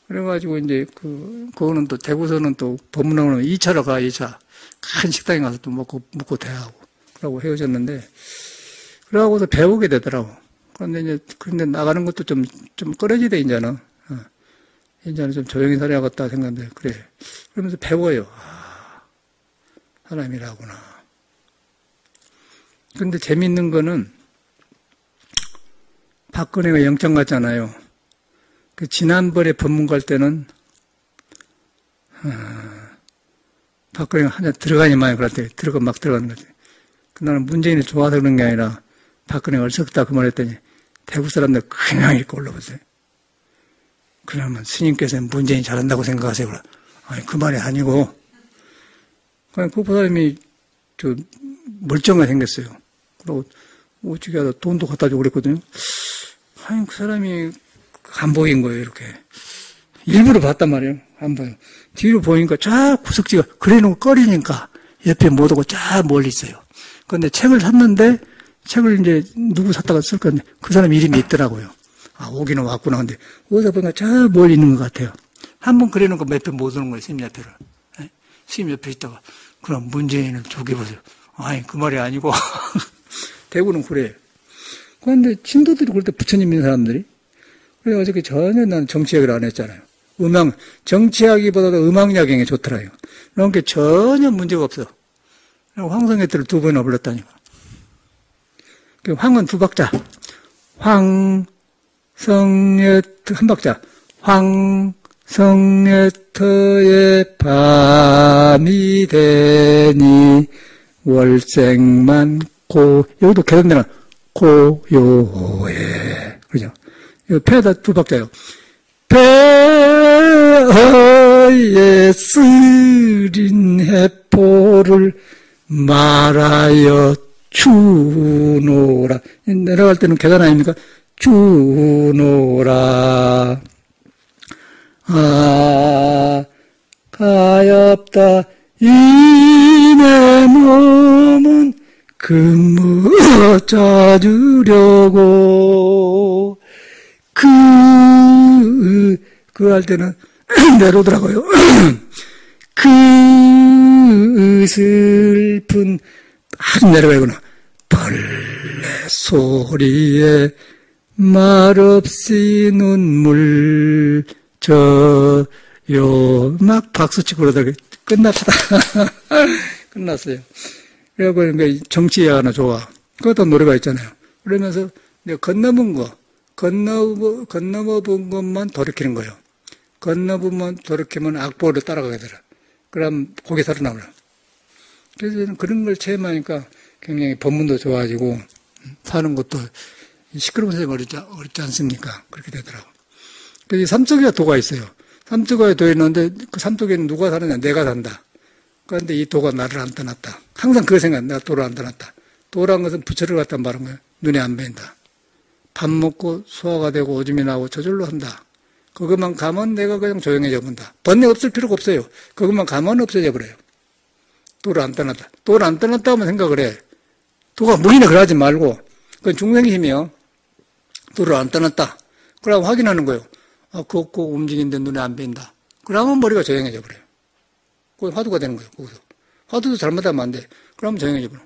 그래가지고 이제 그거는 또 대구서는 또 법문하고는 2차로 가 2차. 큰 식당에 가서 또 묵고 대하고 그러고 헤어졌는데 그러고서 배우게 되더라고. 근데 나가는 것도 좀 꺼려지대 이제는. 이제는 좀 조용히 살아야겠다 생각하는데, 그래. 그러면서 배워요. 아, 사람이라구나. 근데 재밌는 거는, 박근혜가 영장 갔잖아요. 지난번에 법문 갈 때는, 박근혜가 한자 들어가니만 그럴 때, 막 들어가는 거지. 나는 문재인이 좋아서 그런 게 아니라, 박근혜가 얼썩다 그 말 했더니, 대구 사람들 그냥 이렇게 올라보세요. 그러면 스님께서는 문재인 잘한다고 생각하세요. 아니, 그 말이 아니고, 그냥 그 사람이 멀쩡하게 생겼어요. 그리고 어떻게 하다 돈도 갖다 주고 그랬거든요. 아니, 그 사람이 안 보인 거예요, 이렇게. 일부러 봤단 말이에요. 안 보여. 뒤로 보니까 쫙 구석지가 그래 놓고 꺼리니까 옆에 못 오고 쫙 멀리 있어요. 그런데 책을 샀는데, 책을 이제 누구 샀다가 쓸 건데, 그 사람 이름이 있더라고요. 아, 오기는 왔구나. 근데, 어디서 보니까 저 멀리 있는 것 같아요. 한번 그래 놓고 몇 번 못 오는 거예요, 스님 옆에를. 스님 옆에 있다가, 그럼 문재인을 죽여보세요. 아니, 그 말이 아니고. 대구는 그래요. 그런데, 신도들이 그럴 때 부처님 있는 사람들이. 그래, 어저께 전혀 난 정치 이야기를 안 했잖아요. 정치하기보다도 음악야경이 좋더라고요. 그러니까 전혀 문제가 없어. 황성애터를 두 번이나 불렀다니까. 황은 두 박자. 성애터 한 박자. 황성애터의 밤이 되니 월생 많고 여기도 개선되는 고요해. 그죠? 이거 패에다 두 박자요. 배에 쓰린 해포를 말하여 주노라. 내려갈 때는 계단 아닙니까? 주노라. 아, 가엾다. 이내 몸은 근무 짜주려고 그 할 때는 내려오더라고요. 그 슬픈 아주 내려가구나. 벌레 소리에 말없이 눈물 져요. 막 박수치고 그러다가 끝납시다. 끝났어요. 그래갖고 정치에 하나 좋아. 그것도 노래가 있잖아요. 그러면서 내가 건너본 거, 건너본 것만 돌이키는 거예요. 건너보면 돌이키면 악보를 따라가게 되라. 그럼 고개 살아나오라. 그래서 저는 그런 걸 체험하니까 굉장히 법문도 좋아지고 사는 것도 시끄러운 세상 어렵지 않습니까? 그렇게 되더라고. 그래서 삼척에 도가 있어요. 삼척에 도 있는데 그 삼척에는 누가 사느냐? 내가 산다. 그런데 이 도가 나를 안 떠났다. 항상 그 생각, 내가 도를 안 떠났다. 도라는 것은 부처를 갖다 말한 거예요. 눈에 안 보인다. 밥 먹고 소화가 되고 오줌이 나오고 저절로 한다. 그것만 가면 내가 그냥 조용해져 본다. 번뇌 없을 필요가 없어요. 그것만 가면 없어져 버려요. 도를 안 떠났다. 도를 안 떠났다 하면 생각을 해. 도가 무기나 그러지 말고, 그건 중생의 힘이요. 도를 안 떠났다. 그러면 확인하는 거예요. 아, 걷고 움직이는데 눈에 안 보인다. 그러면 머리가 조용해져 버려요. 그건 화두가 되는 거예요. 거기서. 화두도 잘못하면 안 돼. 그러면 조용해져 버려.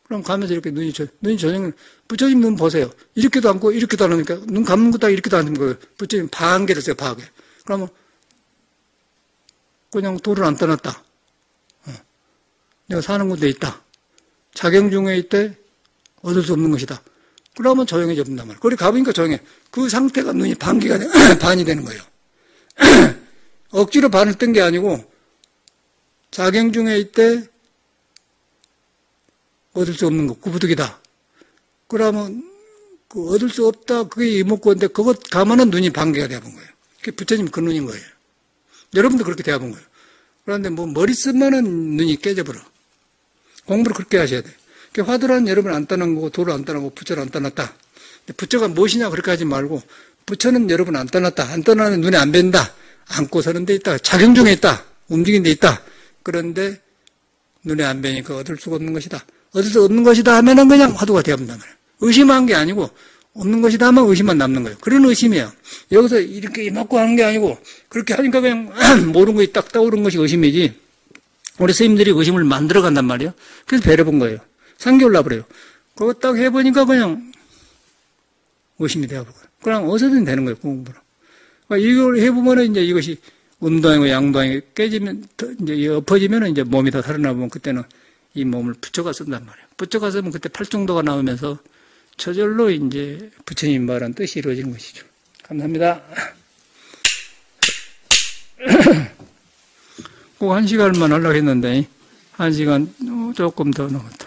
그럼 가면서 이렇게 눈이 조용해. 부처님 눈 보세요. 이렇게도 않고 이렇게도 안 하니까 눈 감는 것도 이렇게도 안 하는 거예요. 부처님 방계를 써요. 방계. 그러면 그냥 도를 안 떠났다. 내가 사는 곳에 있다. 작용 중에 있대 얻을 수 없는 것이다. 그러면 조용해져 본단 말이에요. 거기 가보니까 조용해. 그 상태가 눈이 반기가 반이 되는 거예요. 억지로 반을 뜬 게 아니고 작용 중에 있대 얻을 수 없는 것, 구부득이다. 그러면 그 얻을 수 없다. 그게 이목구인데 그것 가면은 눈이 반개가 되어본 거예요. 그게 부처님 그 눈인 거예요. 여러분도 그렇게 되어본 거예요. 그런데 뭐 머리 쓰면은 눈이 깨져버려. 공부를 그렇게 하셔야 돼요. 화두라는 여러분 안 떠난 거고 도를 안 떠나고 부처를 안 떠났다. 부처가 무엇이냐 그렇게 하지 말고 부처는 여러분 안 떠났다. 안 떠나는 눈에 안 뵌다. 안고 서는 데 있다. 작용 중에 있다. 움직이는 데 있다. 그런데 눈에 안 뵈니까 얻을 수가 없는 것이다. 얻을 수 없는 것이다 하면은 그냥 화두가 되어본단 말이에요. 의심한 게 아니고 없는 것이다 하면 의심만 남는 거예요. 그런 의심이에요. 여기서 이렇게 이먹고 하는 게 아니고 그렇게 하니까 그냥 모르는 것이 딱 떠오른 것이 의심이지. 우리 스님들이 의심을 만들어 간단 말이에요. 그래서 배려본 거예요. 3개월 나버려요. 그거 딱 해보니까 그냥 의심이 되어버려요. 그냥 어디서든 되는 거예요. 공부로. 그러니까 이걸 해보면은 이제 이것이 운동이고 양도하고 깨지면, 이제 엎어지면은 이제 몸이 더 살아나보면 그때는 이 몸을 부처가 쓴단 말이에요. 부처가 쓰면 그때 팔중도가 나오면서 저절로 이제 부처님 말한 뜻이 이루어지는 것이죠. 감사합니다. 꼭 1시간만 하려고 했는데, 1시간 조금 더 넘었다.